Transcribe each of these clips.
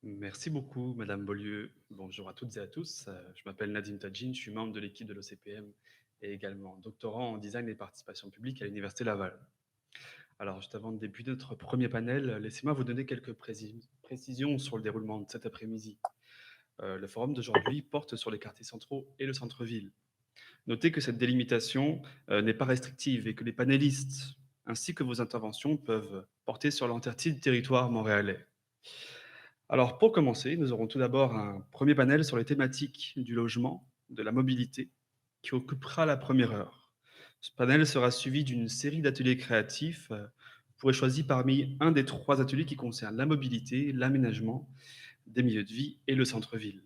Merci beaucoup, Madame Beaulieu. Bonjour à toutes et à tous. Je m'appelle Nadim Tadjine, je suis membre de l'équipe de l'OCPM et également doctorant en design et participation publique à l'Université Laval. Alors, juste avant de débuter notre premier panel, laissez-moi vous donner quelques précisions sur le déroulement de cet après-midi. Le forum d'aujourd'hui porte sur les quartiers centraux et le centre-ville. Notez que cette délimitation n'est pas restrictive et que les panélistes ainsi que vos interventions peuvent porter sur l'entièreté du territoire montréalais. Alors, pour commencer, nous aurons tout d'abord un premier panel sur les thématiques du logement, de la mobilité, qui occupera la première heure. Ce panel sera suivi d'une série d'ateliers créatifs. Vous pourrez choisir parmi un des trois ateliers qui concernent la mobilité, l'aménagement des milieux de vie et le centre-ville.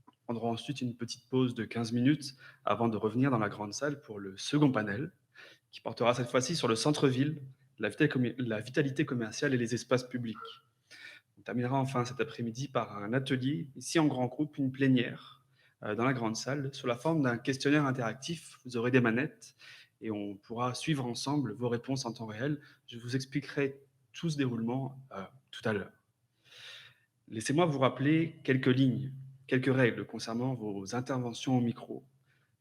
Nous prendrons ensuite une petite pause de 15 minutes avant de revenir dans la grande salle pour le second panel, qui portera cette fois-ci sur le centre-ville, la vitalité commerciale et les espaces publics. On terminera enfin cet après-midi par un atelier, ici en grand groupe, une plénière dans la grande salle, sous la forme d'un questionnaire interactif. Vous aurez des manettes et on pourra suivre ensemble vos réponses en temps réel. Je vous expliquerai tout ce déroulement tout à l'heure. Laissez-moi vous rappeler quelques lignes, quelques règles concernant vos interventions au micro.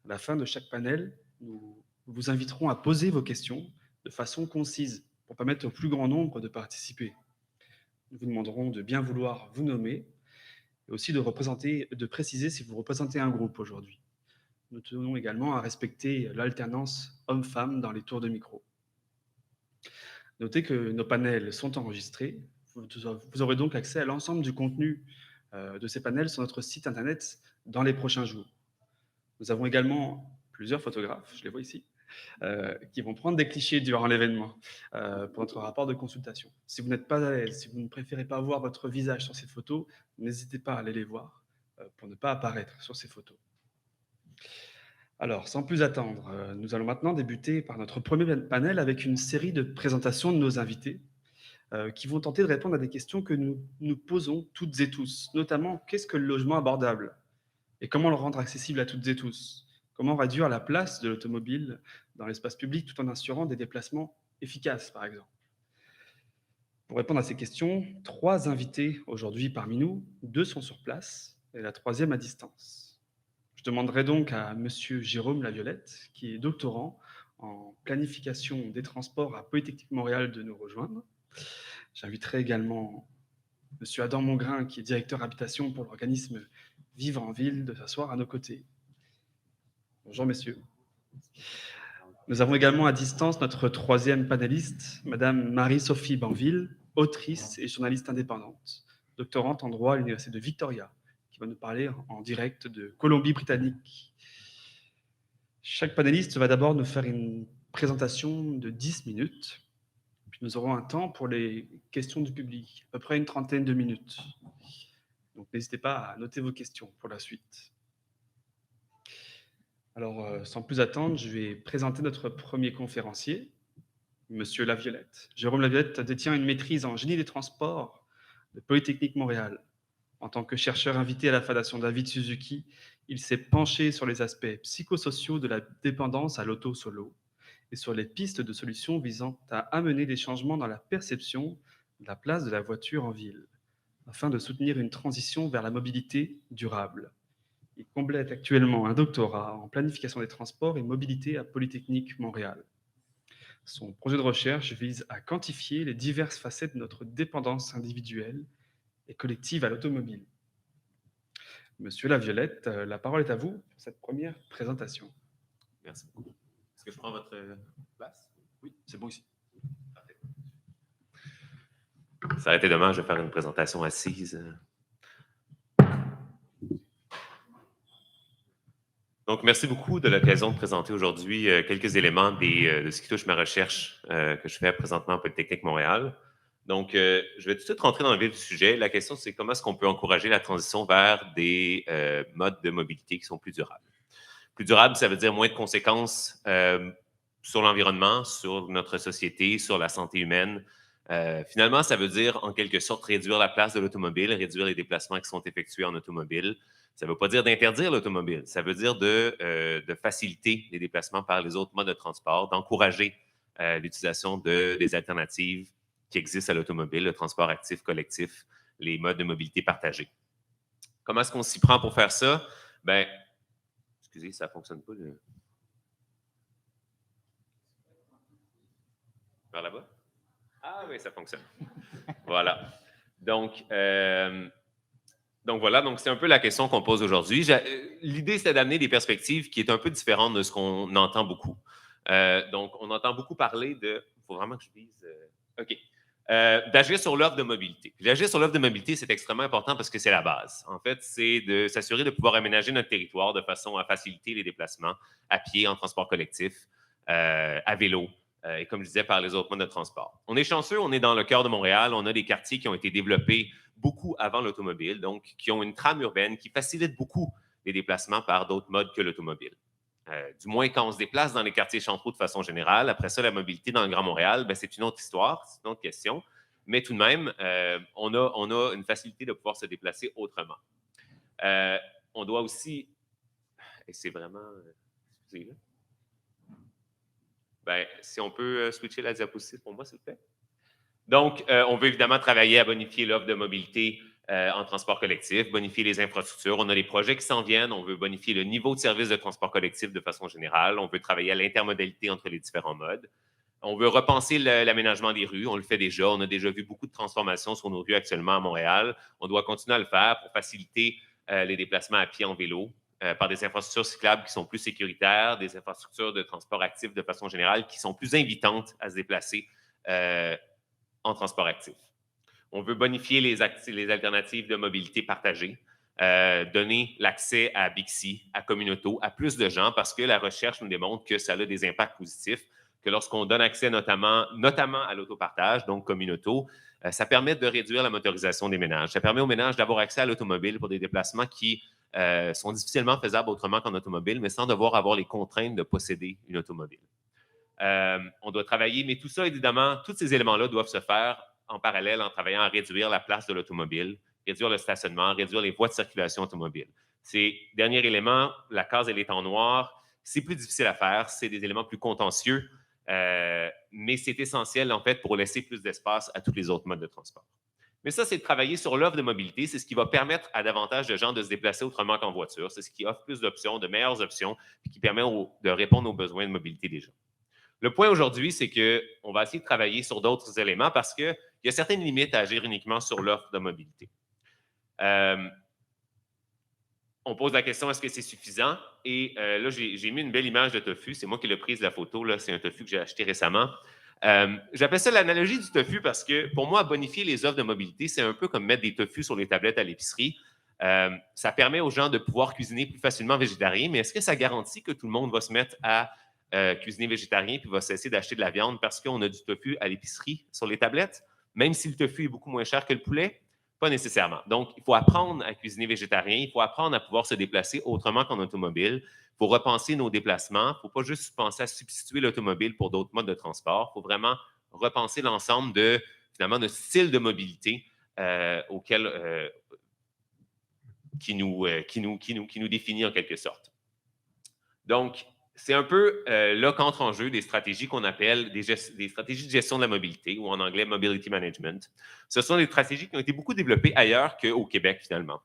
À la fin de chaque panel, nous vous inviterons à poser vos questions de façon concise pour permettre au plus grand nombre de participer. Nous vous demanderons de bien vouloir vous nommer et aussi de préciser si vous représentez un groupe aujourd'hui. Nous tenons également à respecter l'alternance homme-femme dans les tours de micro. Notez que nos panels sont enregistrés. Vous aurez donc accès à l'ensemble du contenu de ces panels sur notre site internet dans les prochains jours. Nous avons également plusieurs photographes, je les vois ici, qui vont prendre des clichés durant l'événement pour notre rapport de consultation. Si vous n'êtes pas à l'aise, si vous ne préférez pas voir votre visage sur ces photos, n'hésitez pas à aller les voir pour ne pas apparaître sur ces photos. Alors, sans plus attendre, nous allons maintenant débuter par notre premier panel avec une série de présentations de nos invités qui vont tenter de répondre à des questions que nous nous posons toutes et tous, notamment qu'est-ce que le logement abordable et comment le rendre accessible à toutes et tous? Comment réduire la place de l'automobile dans l'espace public tout en assurant des déplacements efficaces, par exemple? Pour répondre à ces questions, trois invités aujourd'hui parmi nous, deux sont sur place et la troisième à distance. Je demanderai donc à Monsieur Jérôme Laviolette, qui est doctorant en planification des transports à Polytechnique Montréal, de nous rejoindre. J'inviterai également Monsieur Adam Mongrain, qui est directeur habitation pour l'organisme Vivre en Ville, de s'asseoir à nos côtés. Bonjour messieurs. Nous avons également à distance notre troisième panéliste, Madame Marie-Sophie Banville, autrice et journaliste indépendante, doctorante en droit à l'Université de Victoria, qui va nous parler en direct de Colombie-Britannique. Chaque panéliste va d'abord nous faire une présentation de 10 minutes, puis nous aurons un temps pour les questions du public, à peu près une trentaine de minutes. Donc n'hésitez pas à noter vos questions pour la suite. Alors, sans plus attendre, je vais présenter notre premier conférencier, Monsieur Laviolette. Jérôme Laviolette détient une maîtrise en génie des transports de Polytechnique Montréal. En tant que chercheur invité à la Fondation David Suzuki, il s'est penché sur les aspects psychosociaux de la dépendance à l'auto-solo et sur les pistes de solutions visant à amener des changements dans la perception de la place de la voiture en ville, afin de soutenir une transition vers la mobilité durable. Il complète actuellement un doctorat en planification des transports et mobilité à Polytechnique Montréal. Son projet de recherche vise à quantifier les diverses facettes de notre dépendance individuelle et collective à l'automobile. Monsieur Laviolette, la parole est à vous pour cette première présentation. Merci beaucoup. Est-ce que je prends votre place? Oui, c'est bon ici. Parfait. Ça aurait été dommage de faire une présentation assise. Donc, merci beaucoup de l'occasion de présenter aujourd'hui quelques éléments de ce qui touche ma recherche que je fais présentement à Polytechnique Montréal. Donc, je vais tout de suite rentrer dans le vif du sujet. La question, c'est comment est-ce qu'on peut encourager la transition vers des modes de mobilité qui sont plus durables. Plus durable, ça veut dire moins de conséquences sur l'environnement, sur notre société, sur la santé humaine. Finalement, ça veut dire, en quelque sorte, réduire la place de l'automobile, réduire les déplacements qui sont effectués en automobile. Ça ne veut pas dire d'interdire l'automobile, ça veut dire de faciliter les déplacements par les autres modes de transport, d'encourager l'utilisation des alternatives qui existent à l'automobile, le transport actif collectif, les modes de mobilité partagés. Comment est-ce qu'on s'y prend pour faire ça? Bien, excusez, ça ne fonctionne pas. Vers là-bas? Ah oui, ça fonctionne. Voilà. Donc voilà, donc c'est un peu la question qu'on pose aujourd'hui. L'idée, c'est d'amener des perspectives qui est un peu différentes de ce qu'on entend beaucoup. Donc, on entend beaucoup parler de... Il faut vraiment que je vise... OK. D'agir sur l'offre de mobilité. D'agir sur l'offre de mobilité, c'est extrêmement important parce que c'est la base. En fait, c'est de s'assurer de pouvoir aménager notre territoire de façon à faciliter les déplacements à pied, en transport collectif, à vélo, et comme je disais, par les autres modes de transport. On est chanceux, on est dans le cœur de Montréal, on a des quartiers qui ont été développés beaucoup avant l'automobile, donc qui ont une trame urbaine qui facilite beaucoup les déplacements par d'autres modes que l'automobile. Du moins quand on se déplace dans les quartiers centraux de façon générale. Après ça, la mobilité dans le Grand Montréal, ben, c'est une autre histoire, c'est une autre question. Mais tout de même, on a une facilité de pouvoir se déplacer autrement. On doit aussi... Et c'est vraiment... excusez-le. Ben, si on peut switcher la diapositive pour moi, s'il vous plaît. Donc, on veut évidemment travailler à bonifier l'offre de mobilité en transport collectif, bonifier les infrastructures. On a des projets qui s'en viennent. On veut bonifier le niveau de service de transport collectif de façon générale. On veut travailler à l'intermodalité entre les différents modes. On veut repenser l'aménagement des rues. On le fait déjà. On a déjà vu beaucoup de transformations sur nos rues actuellement à Montréal. On doit continuer à le faire pour faciliter les déplacements à pied en vélo par des infrastructures cyclables qui sont plus sécuritaires, des infrastructures de transport actif de façon générale qui sont plus invitantes à se déplacer en transport actif. On veut bonifier les alternatives de mobilité partagée, donner l'accès à Bixi, à Communauto, à plus de gens parce que la recherche nous démontre que ça a des impacts positifs, que lorsqu'on donne accès notamment à l'autopartage, donc Communauto, ça permet de réduire la motorisation des ménages. Ça permet aux ménages d'avoir accès à l'automobile pour des déplacements qui sont difficilement faisables autrement qu'en automobile, mais sans devoir avoir les contraintes de posséder une automobile. On doit travailler, mais tout ça, évidemment, tous ces éléments-là doivent se faire en parallèle en travaillant à réduire la place de l'automobile, réduire le stationnement, réduire les voies de circulation automobile. Ces derniers éléments, la case, elle est en noir, c'est plus difficile à faire, c'est des éléments plus contentieux, mais c'est essentiel, en fait, pour laisser plus d'espace à tous les autres modes de transport. Mais ça, c'est de travailler sur l'offre de mobilité. C'est ce qui va permettre à davantage de gens de se déplacer autrement qu'en voiture. C'est ce qui offre plus d'options, de meilleures options, puis qui permet de répondre aux besoins de mobilité des gens. Le point aujourd'hui, c'est qu'on va essayer de travailler sur d'autres éléments parce qu'il y a certaines limites à agir uniquement sur l'offre de mobilité. On pose la question, est-ce que c'est suffisant? Et là, j'ai mis une belle image de tofu. C'est moi qui l'ai prise, la photo. C'est un tofu que j'ai acheté récemment. J'appelle ça l'analogie du tofu parce que pour moi, bonifier les offres de mobilité, c'est un peu comme mettre des tofus sur les tablettes à l'épicerie. Ça permet aux gens de pouvoir cuisiner plus facilement végétarien, mais est-ce que ça garantit que tout le monde va se mettre à cuisiner végétarien puis va cesser d'acheter de la viande parce qu'on a du tofu à l'épicerie sur les tablettes, même si le tofu est beaucoup moins cher que le poulet? Pas nécessairement. Donc, il faut apprendre à cuisiner végétarien, il faut apprendre à pouvoir se déplacer autrement qu'en automobile. Il faut repenser nos déplacements. Il ne faut pas juste penser à substituer l'automobile pour d'autres modes de transport. Il faut vraiment repenser l'ensemble de, finalement, de styles de mobilité qui nous définit en quelque sorte. Donc, c'est un peu là qu'entre en jeu des stratégies qu'on appelle des stratégies de gestion de la mobilité, ou en anglais Mobility Management. Ce sont des stratégies qui ont été beaucoup développées ailleurs qu'au Québec, finalement.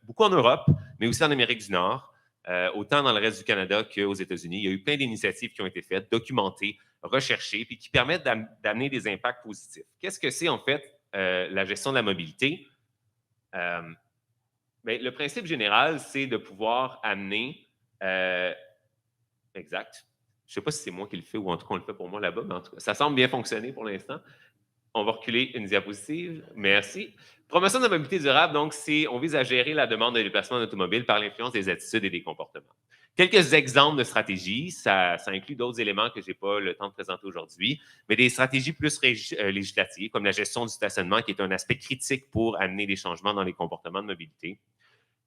Beaucoup en Europe, mais aussi en Amérique du Nord, autant dans le reste du Canada qu'aux États-Unis. Il y a eu plein d'initiatives qui ont été faites, documentées, recherchées, puis qui permettent d'amener des impacts positifs. Qu'est-ce que c'est, en fait, la gestion de la mobilité? Bien, le principe général, c'est de pouvoir amener... Exact. Je ne sais pas si c'est moi qui le fais ou en tout cas on le fait pour moi là-bas, mais en tout cas, ça semble bien fonctionner pour l'instant. On va reculer une diapositive. Merci. Promotion de la mobilité durable, donc, on vise à gérer la demande de déplacement d'automobile par l'influence des attitudes et des comportements. Quelques exemples de stratégies, ça inclut d'autres éléments que je n'ai pas le temps de présenter aujourd'hui, mais des stratégies plus législatives, comme la gestion du stationnement, qui est un aspect critique pour amener des changements dans les comportements de mobilité.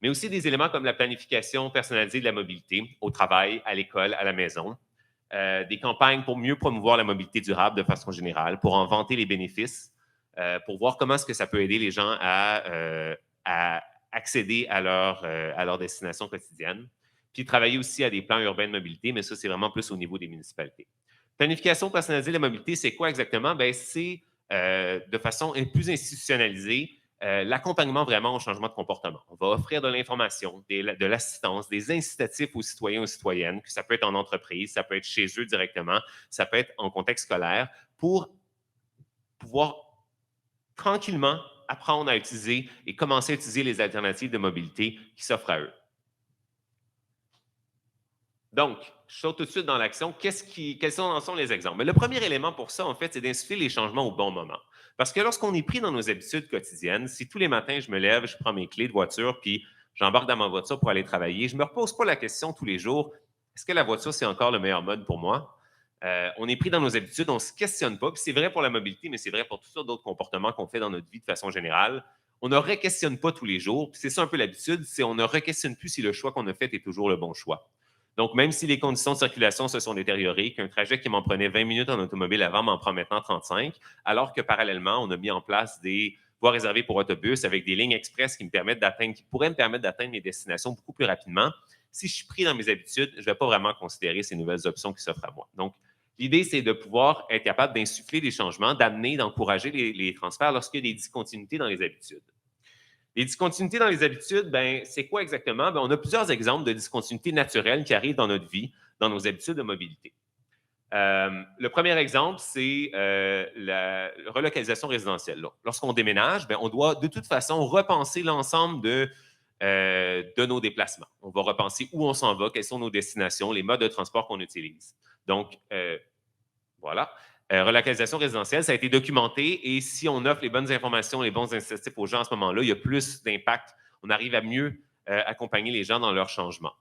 Mais aussi des éléments comme la planification personnalisée de la mobilité au travail, à l'école, à la maison, des campagnes pour mieux promouvoir la mobilité durable de façon générale, pour en vanter les bénéfices, pour voir comment est-ce que ça peut aider les gens à accéder à leur destination quotidienne, puis travailler aussi à des plans urbains de mobilité, mais ça, c'est vraiment plus au niveau des municipalités. Planification personnalisée de la mobilité, c'est quoi exactement? Bien, c'est de façon plus institutionnalisée, l'accompagnement vraiment au changement de comportement. On va offrir de l'information, de l'assistance, des incitatifs aux citoyens et aux citoyennes, que ça peut être en entreprise, ça peut être chez eux directement, ça peut être en contexte scolaire, pour pouvoir tranquillement apprendre à utiliser et commencer à utiliser les alternatives de mobilité qui s'offrent à eux. Donc, je saute tout de suite dans l'action. Quels en sont les exemples? Mais le premier élément pour ça, en fait, c'est d'insuffler les changements au bon moment. Parce que lorsqu'on est pris dans nos habitudes quotidiennes, si tous les matins, je me lève, je prends mes clés de voiture, puis j'embarque dans ma voiture pour aller travailler, je ne me repose pas la question tous les jours, est-ce que la voiture, c'est encore le meilleur mode pour moi? On est pris dans nos habitudes, on ne se questionne pas. Puis c'est vrai pour la mobilité, mais c'est vrai pour toutes sortes d'autres comportements qu'on fait dans notre vie de façon générale. On ne re-questionne pas tous les jours. Puis c'est ça un peu l'habitude, c'est on ne re-questionne plus si le choix qu'on a fait est toujours le bon choix. Donc, même si les conditions de circulation se sont détériorées, qu'un trajet qui m'en prenait 20 minutes en automobile avant m'en prend maintenant 35, alors que parallèlement, on a mis en place des voies réservées pour autobus avec des lignes express qui pourraient me permettre d'atteindre mes destinations beaucoup plus rapidement. Si je suis pris dans mes habitudes, je ne vais pas vraiment considérer ces nouvelles options qui s'offrent à moi. Donc, l'idée, c'est de pouvoir être capable d'insuffler des changements, d'encourager les transferts lorsqu'il y a des discontinuités dans les habitudes. Les discontinuités dans les habitudes, c'est quoi exactement? On a plusieurs exemples de discontinuités naturelles qui arrivent dans notre vie, dans nos habitudes de mobilité. Le premier exemple, c'est la relocalisation résidentielle. Lorsqu'on déménage, on doit de toute façon repenser l'ensemble de nos déplacements. On va repenser où on s'en va, quelles sont nos destinations, les modes de transport qu'on utilise. Donc, voilà. Relocalisation résidentielle, ça a été documenté et si on offre les bonnes informations, les bons incitatifs aux gens à ce moment-là, il y a plus d'impact. On arrive à mieux accompagner les gens dans leur changement.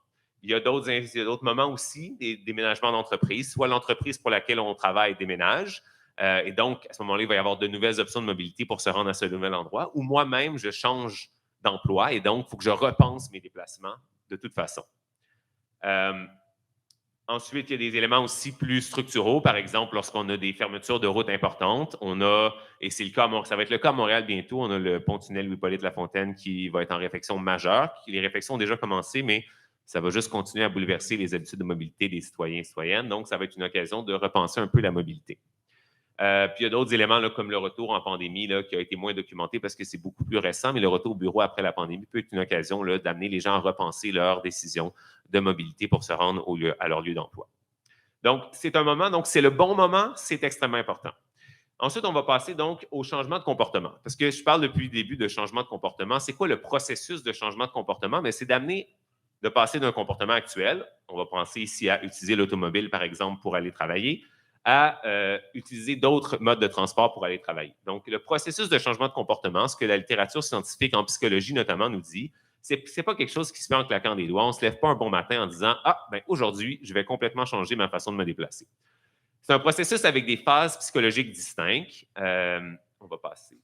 Il y a d'autres moments aussi, des déménagements d'entreprise, soit l'entreprise pour laquelle on travaille déménage, et donc à ce moment-là, il va y avoir de nouvelles options de mobilité pour se rendre à ce nouvel endroit, ou moi-même, je change d'emploi et donc il faut que je repense mes déplacements de toute façon. Ensuite, il y a des éléments aussi plus structuraux. Par exemple, lorsqu'on a des fermetures de routes importantes, et c'est le cas, ça va être le cas à Montréal bientôt, on a le pont-tunnel Louis-Hippolyte Lafontaine qui va être en réflexion majeure. Les réflexions ont déjà commencé, mais ça va juste continuer à bouleverser les habitudes de mobilité des citoyens et citoyennes. Donc, ça va être une occasion de repenser un peu la mobilité. Puis il y a d'autres éléments là, comme le retour en pandémie là, qui a été moins documenté parce que c'est beaucoup plus récent, mais le retour au bureau après la pandémie peut être une occasion d'amener les gens à repenser leurs décisions de mobilité pour se rendre à leur lieu d'emploi. Donc, c'est un moment, donc c'est le bon moment, c'est extrêmement important. Ensuite, on va passer donc au changement de comportement. Parce que je parle depuis le début de changement de comportement. C'est quoi le processus de changement de comportement? Mais c'est de passer d'un comportement actuel, on va penser ici à utiliser l'automobile, par exemple, pour aller travailler, à utiliser d'autres modes de transport pour aller travailler. Donc, le processus de changement de comportement, ce que la littérature scientifique en psychologie notamment nous dit, c'est pas quelque chose qui se fait en claquant des doigts. On ne se lève pas un bon matin en disant « Ah, aujourd'hui, je vais complètement changer ma façon de me déplacer ». C'est un processus avec des phases psychologiques distinctes. On va passer.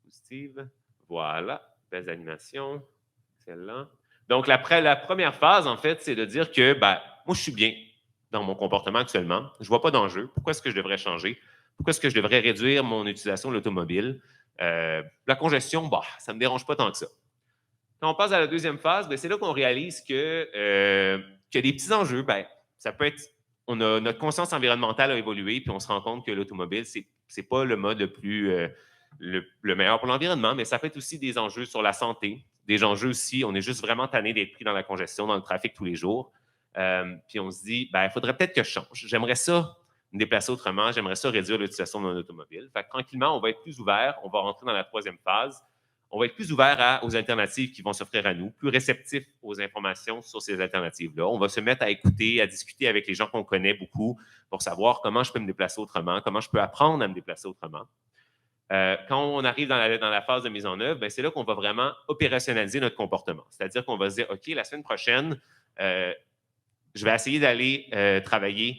Positive. Voilà. Belles animations. Excellent. Donc, la première phase, en fait, c'est de dire que moi, je suis bien dans mon comportement actuellement. Je ne vois pas d'enjeu. Pourquoi est-ce que je devrais changer? Pourquoi est-ce que je devrais réduire mon utilisation de l'automobile? La congestion, ça ne me dérange pas tant que ça. Quand on passe à la deuxième phase, c'est là qu'on réalise qu'il y a des petits enjeux. Ça peut être, notre conscience environnementale a évolué, puis on se rend compte que l'automobile, c'est pas le mode le meilleur pour l'environnement, mais ça peut être aussi des enjeux sur la santé, des enjeux aussi, on est juste vraiment tanné d'être pris dans la congestion, dans le trafic tous les jours. Puis on se dit, il faudrait peut-être que je change. J'aimerais ça me déplacer autrement, j'aimerais ça réduire l'utilisation de mon automobile. Fait que tranquillement, on va être plus ouvert, on va rentrer dans la troisième phase. On va être plus ouvert aux alternatives qui vont s'offrir à nous, plus réceptif aux informations sur ces alternatives-là. On va se mettre à écouter, à discuter avec les gens qu'on connaît beaucoup pour savoir comment je peux me déplacer autrement, comment je peux apprendre à me déplacer autrement. Quand on arrive dans la phase de mise en œuvre, c'est là qu'on va vraiment opérationnaliser notre comportement. C'est-à-dire qu'on va se dire, OK, la semaine prochaine, je vais essayer d'aller travailler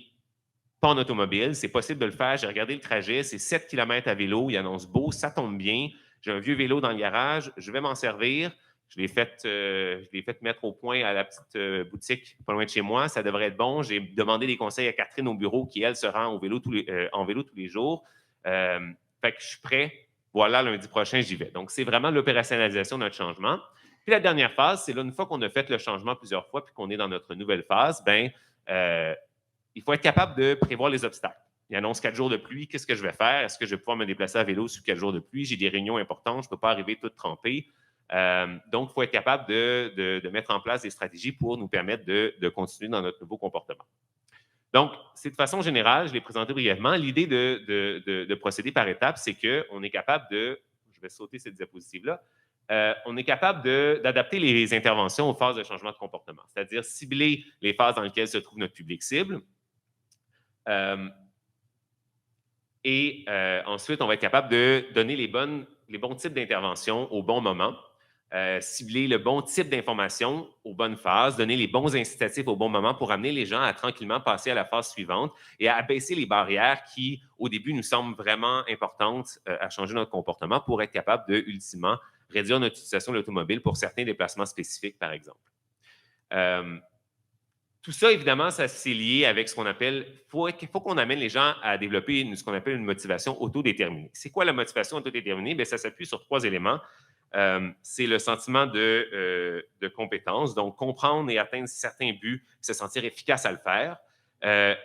pas en automobile. C'est possible de le faire. J'ai regardé le trajet. C'est 7 km à vélo. Il annonce beau. Ça tombe bien. J'ai un vieux vélo dans le garage. Je vais m'en servir. Je l'ai fait mettre au point à la petite boutique pas loin de chez moi. Ça devrait être bon. J'ai demandé des conseils à Catherine au bureau qui, elle, se rend en vélo tous les jours. Fait que je suis prêt. Voilà, lundi prochain, j'y vais. Donc, c'est vraiment l'opérationnalisation de notre changement. Puis la dernière phase, c'est là, une fois qu'on a fait le changement plusieurs fois puis qu'on est dans notre nouvelle phase, il faut être capable de prévoir les obstacles. il annonce 4 jours de pluie, qu'est-ce que je vais faire? Est-ce que je vais pouvoir me déplacer à vélo sur 4 jours de pluie? J'ai des réunions importantes, je ne peux pas arriver tout trempé. Donc, il faut être capable de mettre en place des stratégies pour nous permettre de continuer dans notre nouveau comportement. Donc, c'est de façon générale, je l'ai présenté brièvement. L'idée de procéder par étapes, c'est qu'on est capable de, je vais sauter cette diapositive-là, on est capable d'adapter les interventions aux phases de changement de comportement, c'est-à-dire cibler les phases dans lesquelles se trouve notre public cible. Ensuite, on va être capable de donner les bons types d'interventions au bon moment, cibler le bon type d'information aux bonnes phases, donner les bons incitatifs au bon moment pour amener les gens à tranquillement passer à la phase suivante et à abaisser les barrières qui, au début, nous semblent vraiment importantes à changer notre comportement pour être capable de, ultimement, réduire notre utilisation de l'automobile pour certains déplacements spécifiques, par exemple. Tout ça, évidemment, ça c'est lié avec ce qu'on appelle, il faut qu'on amène les gens à développer ce qu'on appelle une motivation autodéterminée. C'est quoi la motivation autodéterminée? Bien, ça s'appuie sur 3 éléments. C'est le sentiment de compétence, donc comprendre et atteindre certains buts, se sentir efficace à le faire.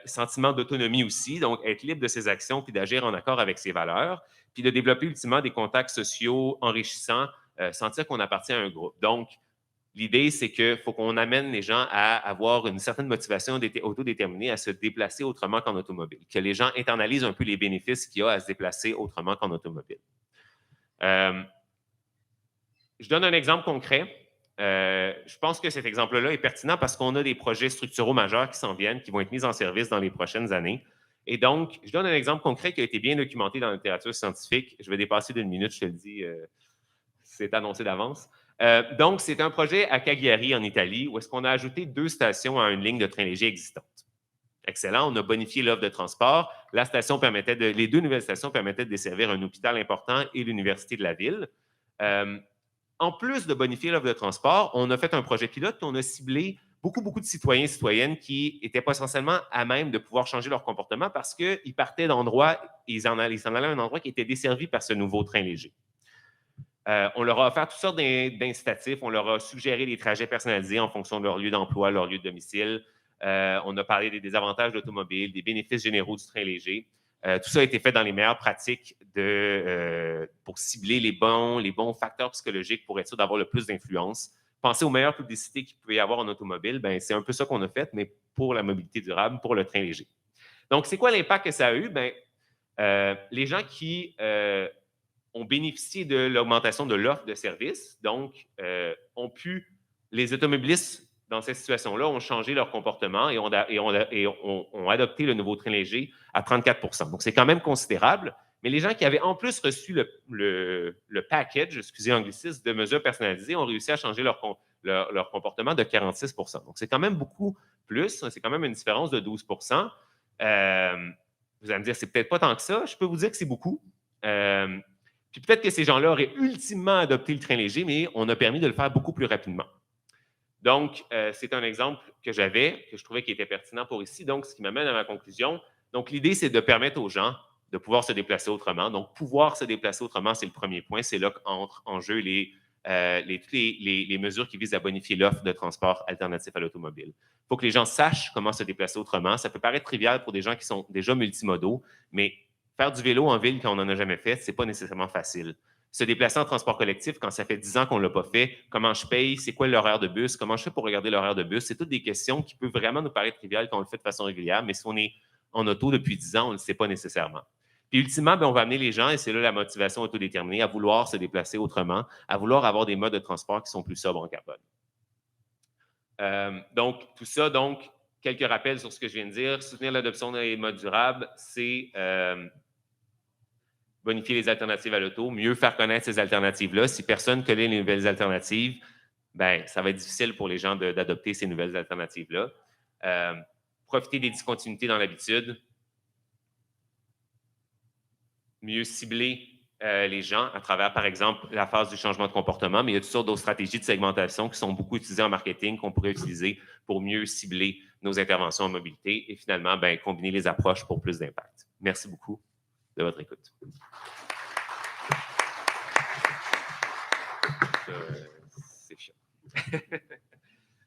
Sentiment d'autonomie aussi, donc être libre de ses actions puis d'agir en accord avec ses valeurs, puis de développer ultimement des contacts sociaux enrichissants, sentir qu'on appartient à un groupe. Donc, l'idée, c'est qu'il faut qu'on amène les gens à avoir une certaine motivation autodéterminée à se déplacer autrement qu'en automobile, que les gens internalisent un peu les bénéfices qu'il y a à se déplacer autrement qu'en automobile. Je donne un exemple concret. Je pense que cet exemple-là est pertinent parce qu'on a des projets structuraux majeurs qui s'en viennent, qui vont être mis en service dans les prochaines années. Et donc, je donne un exemple concret qui a été bien documenté dans la littérature scientifique. Je vais dépasser d'1 minute, je te le dis, c'est annoncé d'avance. Donc, c'est un projet à Cagliari, en Italie, où est-ce qu'on a ajouté 2 stations à une ligne de train léger existante. Excellent, on a bonifié l'offre de transport. Les 2 nouvelles stations permettaient de desservir un hôpital important et l'université de la ville. En plus de bonifier l'offre de transport, on a fait un projet pilote, on a ciblé beaucoup de citoyens et citoyennes qui n'étaient pas essentiellement à même de pouvoir changer leur comportement parce qu'ils partaient d'endroits, ils s'en allaient à un endroit qui était desservi par ce nouveau train léger. On leur a offert toutes sortes d'incitatifs. On leur a suggéré des trajets personnalisés en fonction de leur lieu d'emploi, leur lieu de domicile. On a parlé des désavantages de l'automobile, des bénéfices généraux du train léger. Tout ça a été fait dans les meilleures pratiques pour cibler les bons facteurs psychologiques pour être sûr d'avoir le plus d'influence. Penser aux meilleures publicités qu'il pouvait y avoir en automobile, ben, c'est un peu ça qu'on a fait, mais pour la mobilité durable, pour le train léger. Donc, c'est quoi l'impact que ça a eu? Ben, les gens qui ont bénéficié de l'augmentation de l'offre de services, donc les automobilistes dans cette situation-là ont changé leur comportement et ont adopté le nouveau train léger à 34 %. Donc, c'est quand même considérable. Mais les gens qui avaient en plus reçu le package, excusez l'anglicisme, de mesures personnalisées ont réussi à changer leur comportement de 46 %. Donc, c'est quand même beaucoup plus. C'est quand même une différence de 12 %. Vous allez me dire, c'est peut-être pas tant que ça. Je peux vous dire que c'est beaucoup. Puis peut-être que ces gens-là auraient ultimement adopté le train léger, mais on a permis de le faire beaucoup plus rapidement. Donc, c'est un exemple que j'avais, que je trouvais qui était pertinent pour ici. Donc, ce qui m'amène à ma conclusion. Donc, l'idée, c'est de permettre aux gens de pouvoir se déplacer autrement. Donc, pouvoir se déplacer autrement, c'est le premier point. C'est là qu'entrent en jeu les mesures qui visent à bonifier l'offre de transport alternatif à l'automobile. Il faut que les gens sachent comment se déplacer autrement. Ça peut paraître trivial pour des gens qui sont déjà multimodaux, mais faire du vélo en ville quand on n'en a jamais fait, ce n'est pas nécessairement facile. Se déplacer en transport collectif quand ça fait 10 ans qu'on ne l'a pas fait, comment je paye, c'est quoi l'horaire de bus, comment je fais pour regarder l'horaire de bus, c'est toutes des questions qui peuvent vraiment nous paraître triviales quand on le fait de façon régulière, mais si on est en auto depuis 10 ans, on ne le sait pas nécessairement. Puis ultimement, bien, on va amener les gens, et c'est là la motivation autodéterminée, à vouloir se déplacer autrement, à vouloir avoir des modes de transport qui sont plus sobres en carbone. Donc, tout ça, donc, quelques rappels sur ce que je viens de dire. Soutenir l'adoption des modes durables, c'est bonifier les alternatives à l'auto, mieux faire connaître ces alternatives-là. Si personne ne connaît les nouvelles alternatives, ben, ça va être difficile pour les gens d'adopter ces nouvelles alternatives-là. Profiter des discontinuités dans l'habitude. Mieux cibler les gens à travers, par exemple, la phase du changement de comportement, mais il y a toutes sortes d'autres stratégies de segmentation qui sont beaucoup utilisées en marketing, qu'on pourrait utiliser pour mieux cibler nos interventions en mobilité et finalement, ben, combiner les approches pour plus d'impact. Merci beaucoup de votre écoute. C'est chiant.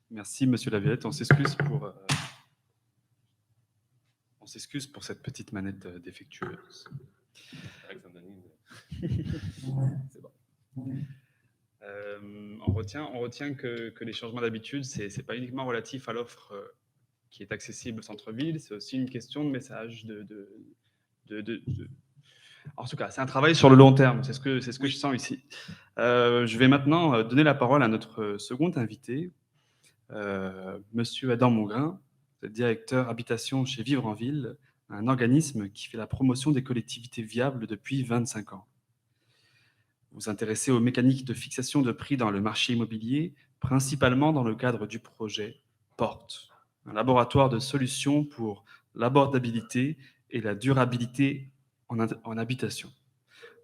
Merci, M. Lavillette. On s'excuse On s'excuse pour cette petite manette défectueuse. C'est bon. On retient que les changements d'habitude, ce n'est pas uniquement relatif à l'offre qui est accessible au centre-ville, c'est aussi une question de message. En tout cas, c'est un travail sur le long terme, c'est ce que je sens ici. Je vais maintenant donner la parole à notre second invité, Monsieur Adam Mongrain, directeur habitation chez Vivre en Ville, un organisme qui fait la promotion des collectivités viables depuis 25 ans. Vous vous intéressez aux mécaniques de fixation de prix dans le marché immobilier, principalement dans le cadre du projet Porte, un laboratoire de solutions pour l'abordabilité et la durabilité en habitation.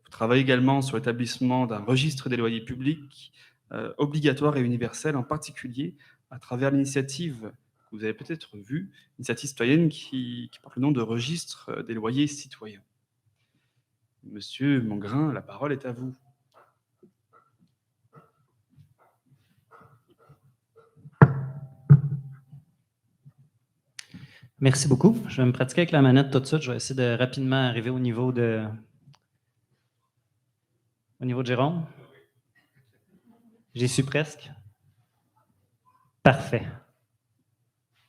Vous travaillez également sur l'établissement d'un registre des loyers publics obligatoire et universel, en particulier à travers l'initiative que vous avez peut-être vue, l'initiative citoyenne qui porte le nom de registre des loyers citoyens. Monsieur Mongrain, la parole est à vous. Merci beaucoup. Je vais me pratiquer avec la manette tout de suite. Je vais essayer de rapidement arriver au niveau de Jérôme. J'y suis presque. Parfait.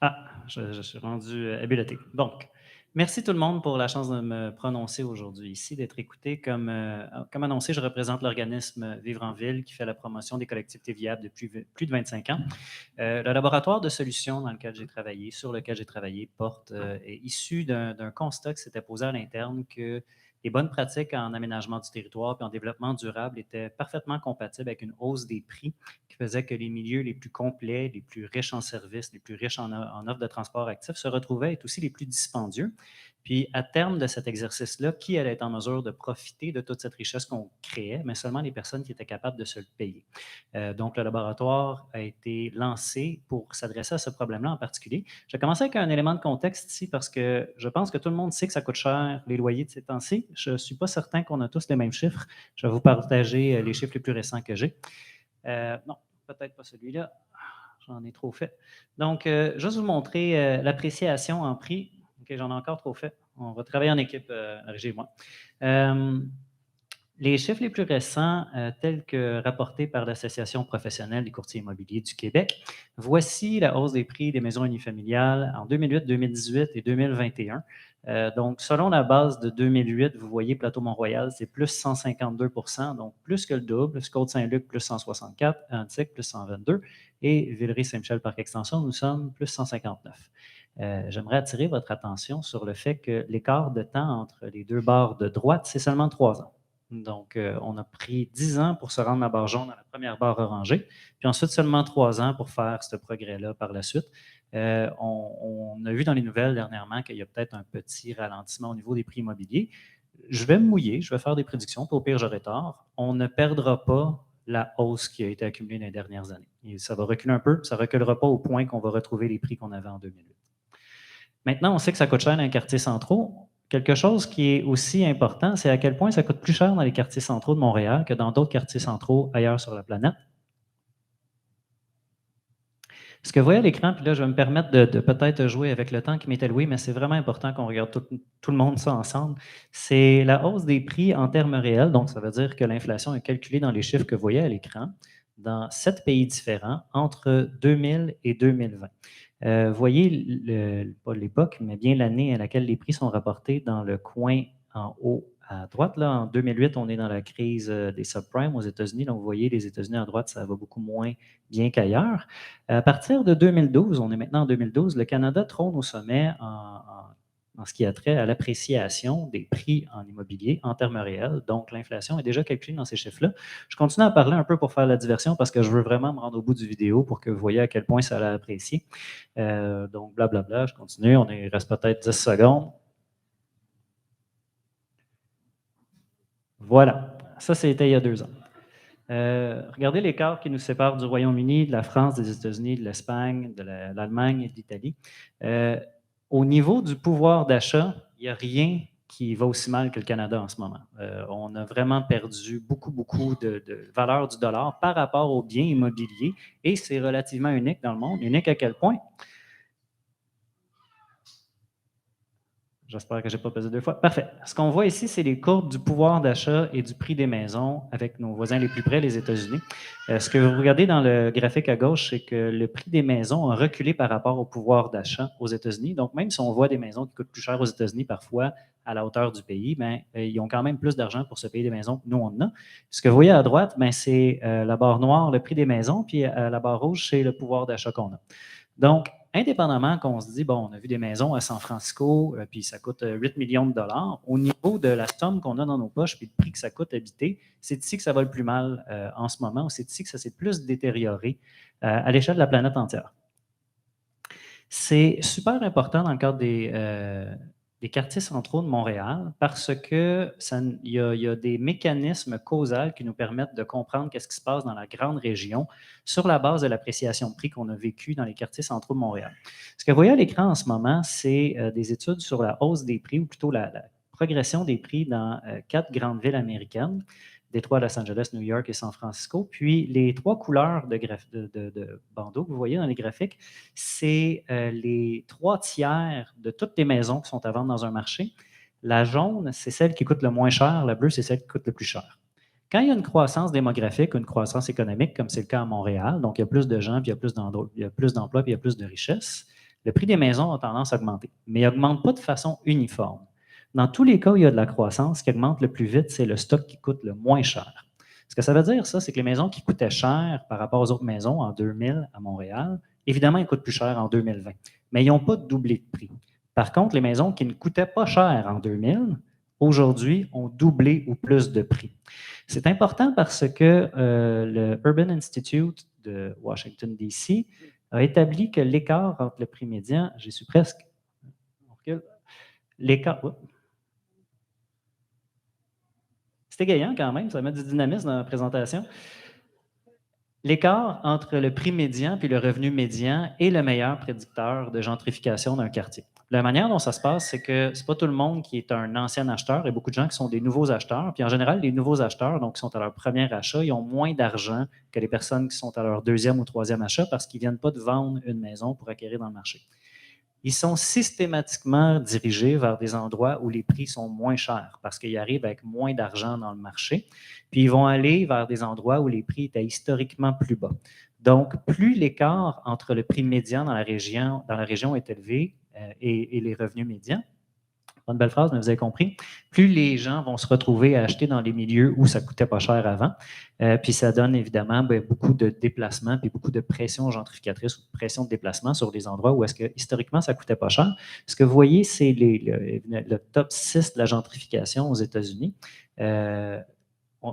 Ah, je suis rendu habilité. Donc, merci tout le monde pour la chance de me prononcer aujourd'hui ici, d'être écouté. Comme annoncé, je représente l'organisme Vivre en Ville qui fait la promotion des collectivités viables depuis plus de 25 ans. Le laboratoire de solutions sur lequel j'ai travaillé, Porte, est issu d'un constat qui s'était posé à l'interne que les bonnes pratiques en aménagement du territoire et en développement durable étaient parfaitement compatibles avec une hausse des prix qui faisait que les milieux les plus complets, les plus riches en services, les plus riches en offres de transport actifs se retrouvaient être aussi les plus dispendieux. Puis, à terme de cet exercice-là, qui allait être en mesure de profiter de toute cette richesse qu'on créait, mais seulement les personnes qui étaient capables de se le payer. Donc, le laboratoire a été lancé pour s'adresser à ce problème-là en particulier. Je vais commencer avec un élément de contexte ici parce que je pense que tout le monde sait que ça coûte cher, les loyers de ces temps-ci. Je ne suis pas certain qu'on a tous les mêmes chiffres. Je vais vous partager les chiffres les plus récents que j'ai. Non, peut-être pas celui-là. J'en ai trop fait. Donc, juste vous montrer l'appréciation en prix. OK, j'en ai encore trop fait. On va travailler en équipe, Régis et moi. Les chiffres les plus récents, tels que rapportés par l'Association professionnelle des courtiers immobiliers du Québec, voici la hausse des prix des maisons unifamiliales en 2008, 2018 et 2021. Donc, selon la base de 2008, vous voyez Plateau-Mont-Royal, c'est plus 152 %, donc plus que le double. Côte-Saint-Luc, plus 164, Antique, plus 122 et Villeray-Saint-Michel, Parc Extension, nous sommes plus 159. J'aimerais attirer votre attention sur le fait que l'écart de temps entre les deux barres de droite, c'est seulement 3 ans. Donc, on a pris 10 ans pour se rendre à la barre jaune à la première barre orangée, puis ensuite seulement 3 ans pour faire ce progrès-là par la suite. On a vu dans les nouvelles dernièrement qu'il y a peut-être un petit ralentissement au niveau des prix immobiliers. Je vais me mouiller, je vais faire des prédictions, puis au pire, j'aurai tort. On ne perdra pas la hausse qui a été accumulée dans les dernières années. Et ça va reculer un peu, ça ne reculera pas au point qu'on va retrouver les prix qu'on avait en 2008. Maintenant, on sait que ça coûte cher dans les quartiers centraux. Quelque chose qui est aussi important, c'est à quel point ça coûte plus cher dans les quartiers centraux de Montréal que dans d'autres quartiers centraux ailleurs sur la planète. Ce que vous voyez à l'écran, puis là, je vais me permettre de peut-être jouer avec le temps qui m'est alloué, mais c'est vraiment important qu'on regarde tout le monde ça ensemble. C'est la hausse des prix en termes réels, donc ça veut dire que l'inflation est calculée dans les chiffres que vous voyez à l'écran, dans 7 pays différents entre 2000 et 2020. Vous voyez, pas l'époque, mais bien l'année à laquelle les prix sont rapportés dans le coin en haut à droite. Là, en 2008, on est dans la crise des subprimes aux États-Unis. Donc, vous voyez, les États-Unis à droite, ça va beaucoup moins bien qu'ailleurs. À partir de 2012, on est maintenant en 2012, le Canada trône au sommet en ce qui a trait à l'appréciation des prix en immobilier en termes réels. Donc, l'inflation est déjà calculée dans ces chiffres-là. Je continue à parler un peu pour faire la diversion parce que je veux vraiment me rendre au bout du vidéo pour que vous voyez à quel point ça l'a apprécié. Donc, blablabla, je continue. Il reste peut-être 10 secondes. Voilà. Ça, c'était il y a 2 ans. Regardez l'écart qui nous sépare du Royaume-Uni, de la France, des États-Unis, de l'Espagne, de l'Allemagne et de l'Italie. Au niveau du pouvoir d'achat, il n'y a rien qui va aussi mal que le Canada en ce moment. On a vraiment perdu beaucoup de valeur du dollar par rapport aux biens immobiliers et c'est relativement unique dans le monde. Unique à quel point? J'espère que je n'ai pas pesé 2 fois. Parfait. Ce qu'on voit ici, c'est les courbes du pouvoir d'achat et du prix des maisons avec nos voisins les plus près, les États-Unis. Ce que vous regardez dans le graphique à gauche, c'est que le prix des maisons a reculé par rapport au pouvoir d'achat aux États-Unis. Donc, même si on voit des maisons qui coûtent plus cher aux États-Unis parfois à la hauteur du pays, ben, ils ont quand même plus d'argent pour se payer des maisons que nous, on en a. Ce que vous voyez à droite, ben, c'est la barre noire, le prix des maisons, puis la barre rouge, c'est le pouvoir d'achat qu'on a. Donc, indépendamment qu'on se dit, bon, on a vu des maisons à San Francisco, puis ça coûte 8 millions de dollars, au niveau de la somme qu'on a dans nos poches, puis le prix que ça coûte habiter, c'est ici que ça va le plus mal en ce moment, ou c'est ici que ça s'est plus détérioré à l'échelle de la planète entière. C'est super important dans le cadre des quartiers centraux de Montréal parce qu'il y a des mécanismes causaux qui nous permettent de comprendre qu'est-ce qui se passe dans la grande région sur la base de l'appréciation de prix qu'on a vécu dans les quartiers centraux de Montréal. Ce que vous voyez à l'écran en ce moment, c'est des études sur la hausse des prix, ou plutôt la progression des prix dans 4 grandes villes américaines, Détroit, Los Angeles, New York et San Francisco. Puis les 3 couleurs de bandeaux que vous voyez dans les graphiques, c'est les 3 tiers de toutes les maisons qui sont à vendre dans un marché. La jaune, c'est celle qui coûte le moins cher. La bleue, c'est celle qui coûte le plus cher. Quand il y a une croissance démographique, une croissance économique, comme c'est le cas à Montréal, donc il y a plus de gens, puis il y a plus d'emplois, puis il y a plus de richesses, le prix des maisons a tendance à augmenter. Mais il n'augmente pas de façon uniforme. Dans tous les cas où il y a de la croissance, ce qui augmente le plus vite, c'est le stock qui coûte le moins cher. Ce que ça veut dire, ça, c'est que les maisons qui coûtaient cher par rapport aux autres maisons en 2000 à Montréal, évidemment, ils coûtent plus cher en 2020, mais ils n'ont pas doublé de prix. Par contre, les maisons qui ne coûtaient pas cher en 2000, aujourd'hui, ont doublé ou plus de prix. C'est important parce que le Urban Institute de Washington, D.C. a établi que l'écart entre le prix médian, j'y suis presque, l'écart, c'est égayant quand même, ça met du dynamisme dans la présentation. L'écart entre le prix médian et le revenu médian est le meilleur prédicteur de gentrification d'un quartier. La manière dont ça se passe, c'est que ce n'est pas tout le monde qui est un ancien acheteur. Il y a beaucoup de gens qui sont des nouveaux acheteurs. Puis en général, les nouveaux acheteurs, donc qui sont à leur premier achat, ils ont moins d'argent que les personnes qui sont à leur deuxième ou troisième achat parce qu'ils ne viennent pas de vendre une maison pour acquérir dans le marché. Ils sont systématiquement dirigés vers des endroits où les prix sont moins chers parce qu'ils arrivent avec moins d'argent dans le marché. Puis ils vont aller vers des endroits où les prix étaient historiquement plus bas. Donc, plus l'écart entre le prix médian dans la région est élevé et les revenus médians, pas une belle phrase, mais vous avez compris, plus les gens vont se retrouver à acheter dans les milieux où ça ne coûtait pas cher avant. Puis ça donne évidemment beaucoup de déplacements puis beaucoup de pression gentrificatrice ou de pression de déplacement sur des endroits où est-ce que historiquement ça ne coûtait pas cher. Ce que vous voyez, c'est le top 6 de la gentrification aux États-Unis.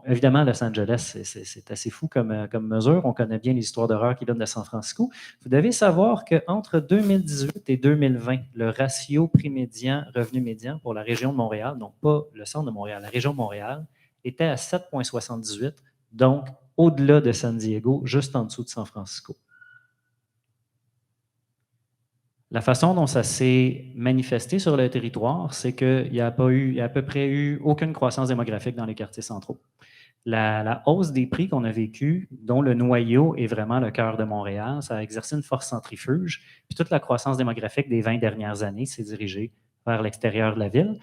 Évidemment, Los Angeles, c'est assez fou comme mesure. On connaît bien les histoires d'horreur qui viennent de San Francisco. Vous devez savoir qu'entre 2018 et 2020, le ratio prix médian, revenu médian pour la région de Montréal, donc pas le centre de Montréal, la région de Montréal, était à 7,78, donc au-delà de San Diego, juste en dessous de San Francisco. La façon dont ça s'est manifesté sur le territoire, c'est qu'il n'y a à peu près eu aucune croissance démographique dans les quartiers centraux. La hausse des prix qu'on a vécue, dont le noyau est vraiment le cœur de Montréal, ça a exercé une force centrifuge. Puis toute la croissance démographique des 20 dernières années s'est dirigée vers l'extérieur de la ville.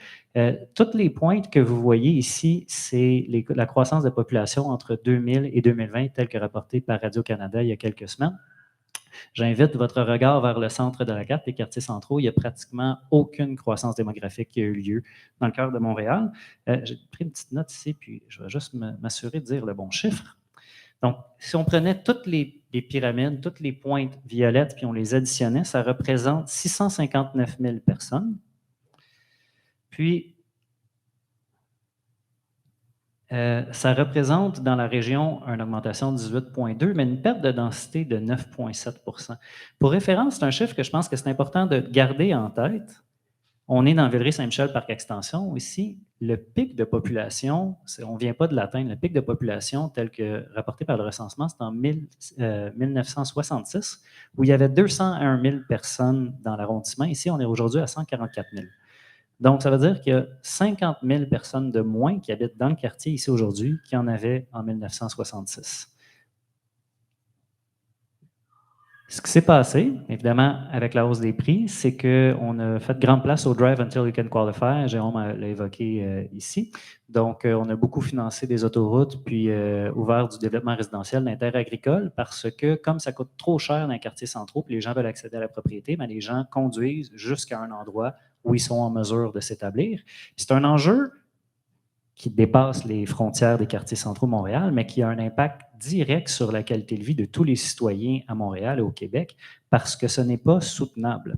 Toutes les pointes que vous voyez ici, c'est la croissance de population entre 2000 et 2020, telle que rapportée par Radio-Canada il y a quelques semaines. J'invite votre regard vers le centre de la carte, les quartiers centraux. Il n'y a pratiquement aucune croissance démographique qui a eu lieu dans le cœur de Montréal. J'ai pris une petite note ici, puis je vais juste m'assurer de dire le bon chiffre. Donc, si on prenait toutes les pyramides, toutes les pointes violettes, puis on les additionnait, ça représente 659 000 personnes. Puis, ça représente dans la région une augmentation de 18,2, mais une perte de densité de 9,7 %. Pour référence, c'est un chiffre que je pense que c'est important de garder en tête. On est dans Villeray-Saint-Michel Parc Extension ici. Le pic de population, on ne vient pas de l'atteindre, le pic de population tel que rapporté par le recensement, c'est en 1966, où il y avait 201 000 personnes dans l'arrondissement. Ici, on est aujourd'hui à 144 000. Donc, ça veut dire qu'il y a 50 000 personnes de moins qui habitent dans le quartier ici aujourd'hui qu'il y en avait en 1966. Ce qui s'est passé, évidemment, avec la hausse des prix, c'est qu'on a fait grande place au Drive Until You Can Qualify. Jérôme l'a évoqué ici. Donc, on a beaucoup financé des autoroutes, puis ouvert du développement résidentiel d'intérêt agricole parce que, comme ça coûte trop cher dans les quartiers centraux, puis les gens veulent accéder à la propriété, mais les gens conduisent jusqu'à un endroit où ils sont en mesure de s'établir. C'est un enjeu qui dépasse les frontières des quartiers centraux de Montréal, mais qui a un impact direct sur la qualité de vie de tous les citoyens à Montréal et au Québec, parce que ce n'est pas soutenable.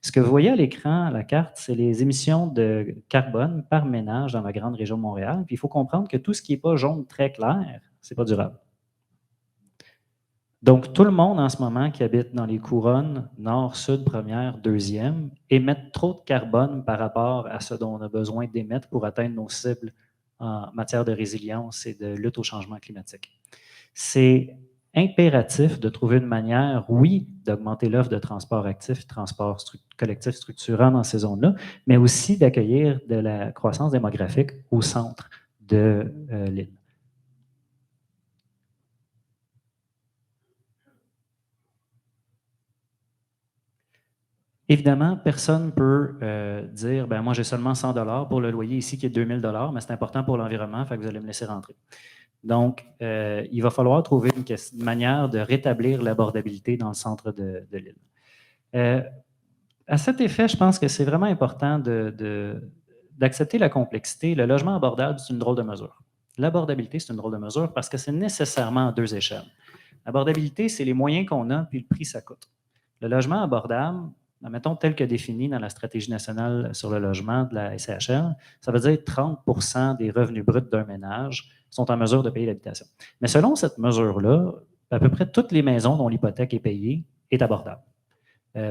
Ce que vous voyez à l'écran, à la carte, c'est les émissions de carbone par ménage dans la grande région de Montréal. Puis il faut comprendre que tout ce qui n'est pas jaune très clair, ce n'est pas durable. Donc, tout le monde en ce moment qui habite dans les couronnes nord, sud, première, deuxième, émettent trop de carbone par rapport à ce dont on a besoin d'émettre pour atteindre nos cibles en matière de résilience et de lutte au changement climatique. C'est impératif de trouver une manière, oui, d'augmenter l'offre de transport actif, transport collectif structurant dans ces zones-là, mais aussi d'accueillir de la croissance démographique au centre de l'île. Évidemment, personne ne peut dire ben moi j'ai seulement 100 $ pour le loyer ici qui est 2000 $, mais c'est important pour l'environnement, fait que vous allez me laisser rentrer. Donc, il va falloir trouver une manière de rétablir l'abordabilité dans le centre de l'île. À cet effet, je pense que c'est vraiment important d'accepter la complexité. Le logement abordable, c'est une drôle de mesure. L'abordabilité, c'est une drôle de mesure parce que c'est nécessairement à deux échelles. L'abordabilité, c'est les moyens qu'on a, puis le prix, ça coûte. Le logement abordable, mettons tel que défini dans la stratégie nationale sur le logement de la SCHL, ça veut dire 30% des revenus bruts d'un ménage sont en mesure de payer l'habitation. Mais selon cette mesure-là, à peu près toutes les maisons dont l'hypothèque est payée est abordable.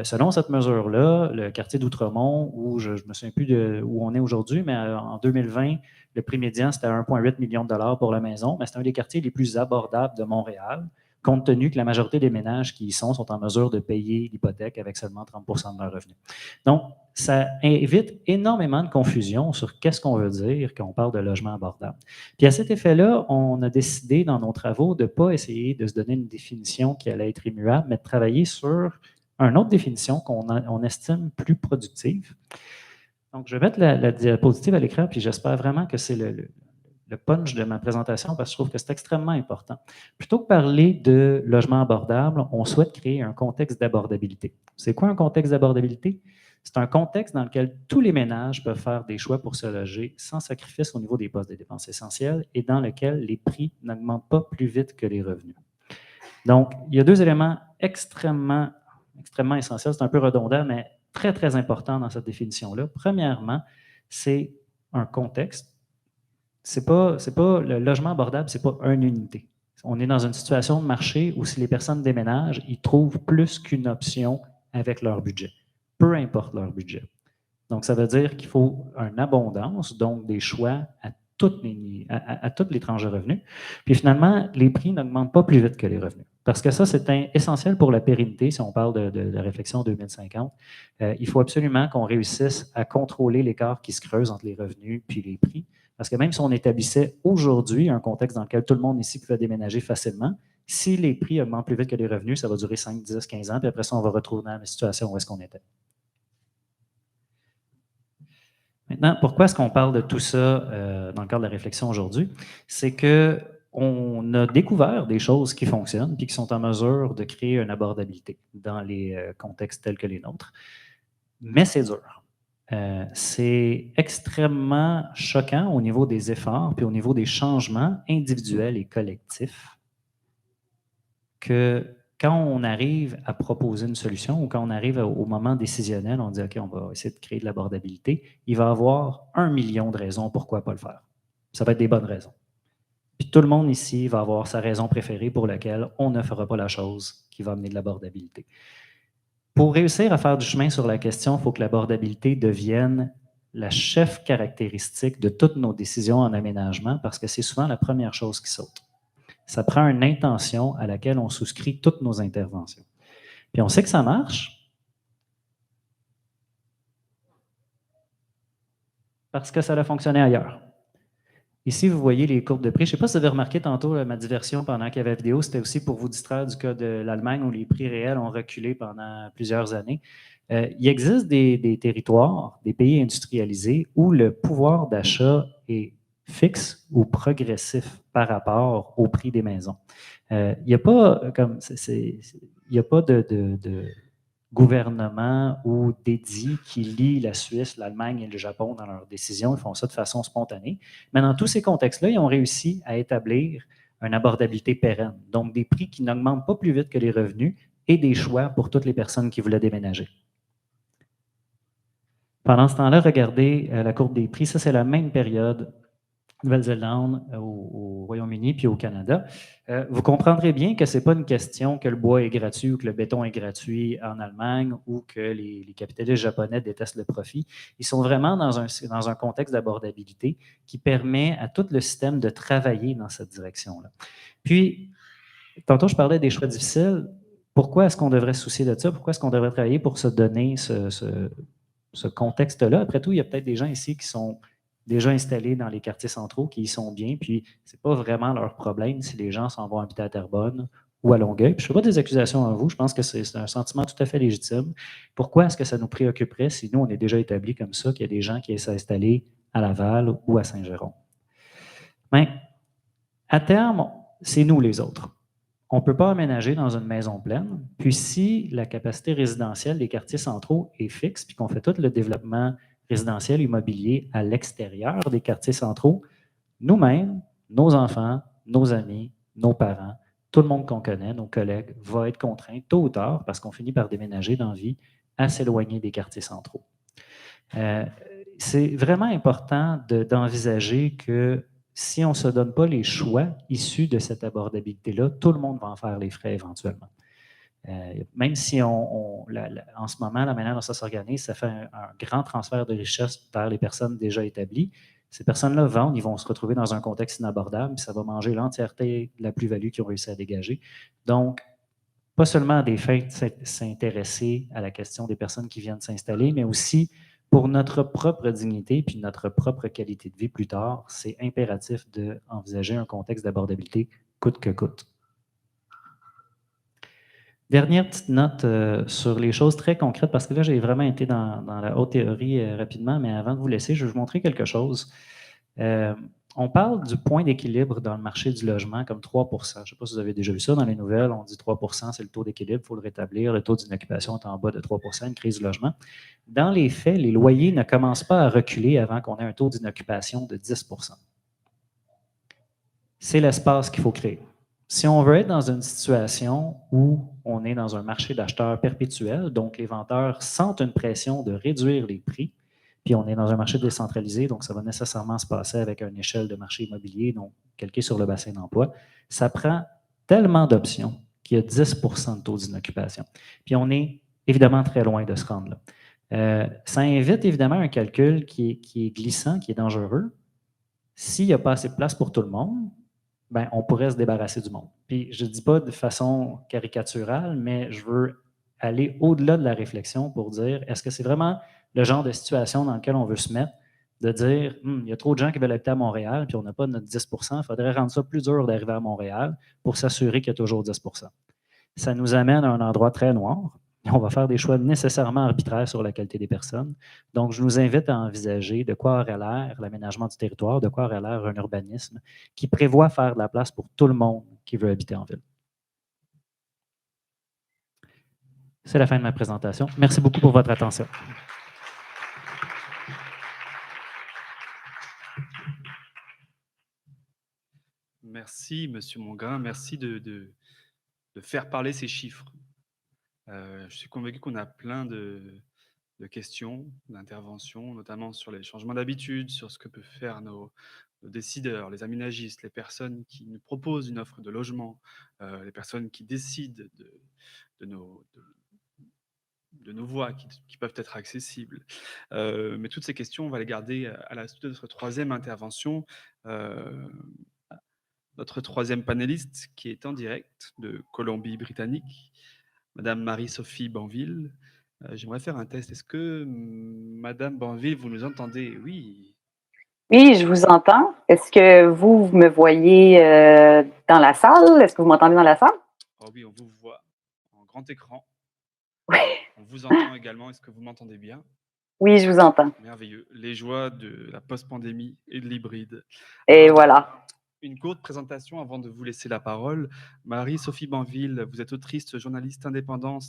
Selon cette mesure-là, le quartier d'Outremont, où je ne me souviens plus de où on est aujourd'hui, mais en 2020, le prix médian, c'était 1,8 million de dollars pour la maison, mais c'est un des quartiers les plus abordables de Montréal, compte tenu que la majorité des ménages qui y sont en mesure de payer l'hypothèque avec seulement 30% de leurs revenus. Donc, ça évite énormément de confusion sur qu'est-ce qu'on veut dire quand on parle de logement abordable. Puis à cet effet-là, on a décidé dans nos travaux de ne pas essayer de se donner une définition qui allait être immuable, mais de travailler sur une autre définition qu'on estime plus productive. Donc, je vais mettre la diapositive à l'écran, puis j'espère vraiment que c'est le punch de ma présentation parce que je trouve que c'est extrêmement important. Plutôt que parler de logement abordable, on souhaite créer un contexte d'abordabilité. C'est quoi un contexte d'abordabilité? C'est un contexte dans lequel tous les ménages peuvent faire des choix pour se loger sans sacrifice au niveau des postes de dépenses essentielles et dans lequel les prix n'augmentent pas plus vite que les revenus. Donc, il y a deux éléments extrêmement essentiels, c'est un peu redondant, mais très, très important dans cette définition-là. Premièrement, c'est un contexte. Le logement abordable, ce n'est pas une unité. On est dans une situation de marché où si les personnes déménagent, ils trouvent plus qu'une option avec leur budget, peu importe leur budget. Donc, ça veut dire qu'il faut une abondance, donc des choix à toutes les tranches de revenus. Puis finalement, les prix n'augmentent pas plus vite que les revenus. Parce que ça, c'est essentiel pour la pérennité, si on parle de la réflexion 2050. Il faut absolument qu'on réussisse à contrôler l'écart qui se creuse entre les revenus puis les prix. Parce que même si on établissait aujourd'hui un contexte dans lequel tout le monde ici pouvait déménager facilement, si les prix augmentent plus vite que les revenus, ça va durer 5, 10, 15 ans, puis après ça, on va retrouver dans la situation où est-ce qu'on était. Maintenant, pourquoi est-ce qu'on parle de tout ça dans le cadre de la réflexion aujourd'hui? C'est qu'on a découvert des choses qui fonctionnent et qui sont en mesure de créer une abordabilité dans les contextes tels que les nôtres. Mais c'est dur. C'est extrêmement choquant au niveau des efforts puis au niveau des changements individuels et collectifs que quand on arrive à proposer une solution ou quand on arrive au moment décisionnel, on dit « OK, on va essayer de créer de l'abordabilité », il va y avoir 1 million de raisons pourquoi pas le faire. Ça va être des bonnes raisons. Puis tout le monde ici va avoir sa raison préférée pour laquelle on ne fera pas la chose qui va amener de l'abordabilité. Pour réussir à faire du chemin sur la question, il faut que l'abordabilité devienne la chef caractéristique de toutes nos décisions en aménagement parce que c'est souvent la première chose qui saute. Ça prend une intention à laquelle on souscrit toutes nos interventions. Puis on sait que ça marche parce que ça a fonctionné ailleurs. Ici, vous voyez les courbes de prix. Je ne sais pas si vous avez remarqué tantôt ma diversion pendant qu'il y avait la vidéo, c'était aussi pour vous distraire du cas de l'Allemagne où les prix réels ont reculé pendant plusieurs années. Il existe des territoires, des pays industrialisés où le pouvoir d'achat est fixe ou progressif par rapport au prix des maisons. Il n'y a pas il y a pas de gouvernement ou d'édit qui lie la Suisse, l'Allemagne et le Japon dans leurs décisions. Ils font ça de façon spontanée. Mais dans tous ces contextes-là, ils ont réussi à établir une abordabilité pérenne, donc des prix qui n'augmentent pas plus vite que les revenus et des choix pour toutes les personnes qui voulaient déménager. Pendant ce temps-là, regardez la courbe des prix. Ça, c'est la même période Nouvelle-Zélande, au Royaume-Uni puis au Canada. Vous comprendrez bien que ce n'est pas une question que le bois est gratuit ou que le béton est gratuit en Allemagne ou que les capitalistes japonais détestent le profit. Ils sont vraiment dans un contexte d'abordabilité qui permet à tout le système de travailler dans cette direction-là. Puis, tantôt, je parlais des choix difficiles. Pourquoi est-ce qu'on devrait se soucier de ça? Pourquoi est-ce qu'on devrait travailler pour se donner ce contexte-là? Après tout, il y a peut-être des gens ici qui sont déjà installés dans les quartiers centraux, qui y sont bien, puis ce n'est pas vraiment leur problème si les gens s'en vont habiter à Terrebonne ou à Longueuil. Puis je ne fais pas des accusations à vous, je pense que c'est un sentiment tout à fait légitime. Pourquoi est-ce que ça nous préoccuperait si nous, on est déjà établis comme ça, qu'il y a des gens qui essaient s'installer à Laval ou à Saint-Jérôme? Mais à terme, c'est nous les autres. On ne peut pas aménager dans une maison pleine. Puis si la capacité résidentielle des quartiers centraux est fixe, puis qu'on fait tout le développement résidentiel immobilier à l'extérieur des quartiers centraux, nous-mêmes, nos enfants, nos amis, nos parents, tout le monde qu'on connaît, nos collègues, va être contraint tôt ou tard, parce qu'on finit par déménager dans la vie, à s'éloigner des quartiers centraux. C'est vraiment important d'envisager que si on ne se donne pas les choix issus de cette abordabilité-là, tout le monde va en faire les frais éventuellement. Même si en ce moment, la manière dont ça s'organise, ça fait un grand transfert de richesse vers les personnes déjà établies. Ces personnes-là vendent, ils vont se retrouver dans un contexte inabordable, puis ça va manger l'entièreté de la plus-value qu'ils ont réussi à dégager. Donc, pas seulement à des fins de s'intéresser à la question des personnes qui viennent s'installer, mais aussi pour notre propre dignité puis notre propre qualité de vie plus tard, c'est impératif d'envisager un contexte d'abordabilité coûte que coûte. Dernière petite note sur les choses très concrètes, parce que là, j'ai vraiment été dans la haute théorie rapidement, mais avant de vous laisser, je vais vous montrer quelque chose. On parle du point d'équilibre dans le marché du logement comme 3 Je ne sais pas si vous avez déjà vu ça dans les nouvelles. On dit 3 c'est le taux d'équilibre, il faut le rétablir. Le taux d'inoccupation est en bas de 3 une crise du logement. Dans les faits, les loyers ne commencent pas à reculer avant qu'on ait un taux d'inoccupation de 10 C'est l'espace qu'il faut créer. Si on veut être dans une situation où on est dans un marché d'acheteurs perpétuel, donc les vendeurs sentent une pression de réduire les prix, puis on est dans un marché décentralisé, donc ça va nécessairement se passer avec une échelle de marché immobilier, donc calqué sur le bassin d'emploi, ça prend tellement d'options qu'il y a 10 de taux d'inoccupation. Puis on est évidemment très loin de se rendre là. Ça invite évidemment un calcul qui est glissant, qui est dangereux. S'il n'y a pas assez de place pour tout le monde, ben, on pourrait se débarrasser du monde. Puis je ne dis pas de façon caricaturale, mais je veux aller au-delà de la réflexion pour dire, est-ce que c'est vraiment le genre de situation dans laquelle on veut se mettre, de dire, il y a trop de gens qui veulent habiter à Montréal, puis on n'a pas notre 10 il faudrait rendre ça plus dur d'arriver à Montréal pour s'assurer qu'il y a toujours 10 Ça nous amène à un endroit très noir. On va faire des choix nécessairement arbitraires sur la qualité des personnes. Donc, je nous invite à envisager de quoi aurait l'air l'aménagement du territoire, de quoi aurait l'air un urbanisme qui prévoit faire de la place pour tout le monde qui veut habiter en ville. C'est la fin de ma présentation. Merci beaucoup pour votre attention. Merci, Monsieur Mongrain. Merci de faire parler ces chiffres. Je suis convaincu qu'on a plein de questions, d'interventions, notamment sur les changements d'habitude, sur ce que peuvent faire nos décideurs, les aménagistes, les personnes qui nous proposent une offre de logement, les personnes qui décident de nos voies qui peuvent être accessibles. Mais toutes ces questions, on va les garder à la suite de notre troisième intervention. Notre troisième panéliste qui est en direct de Colombie-Britannique, Madame Marie-Sophie Banville. J'aimerais faire un test. Est-ce que Madame Banville, vous nous entendez? Oui. Oui, je vous entends. Est-ce que vous me voyez dans la salle? Est-ce que vous m'entendez dans la salle? Oh oui, on vous voit en grand écran. Oui. On vous entend également. Est-ce que vous m'entendez bien? Oui, je vous entends. Merveilleux. Les joies de la post-pandémie et de l'hybride. Et Alors, voilà. une courte présentation avant de vous laisser la parole. Marie-Sophie Banville, vous êtes autrice, journaliste indépendante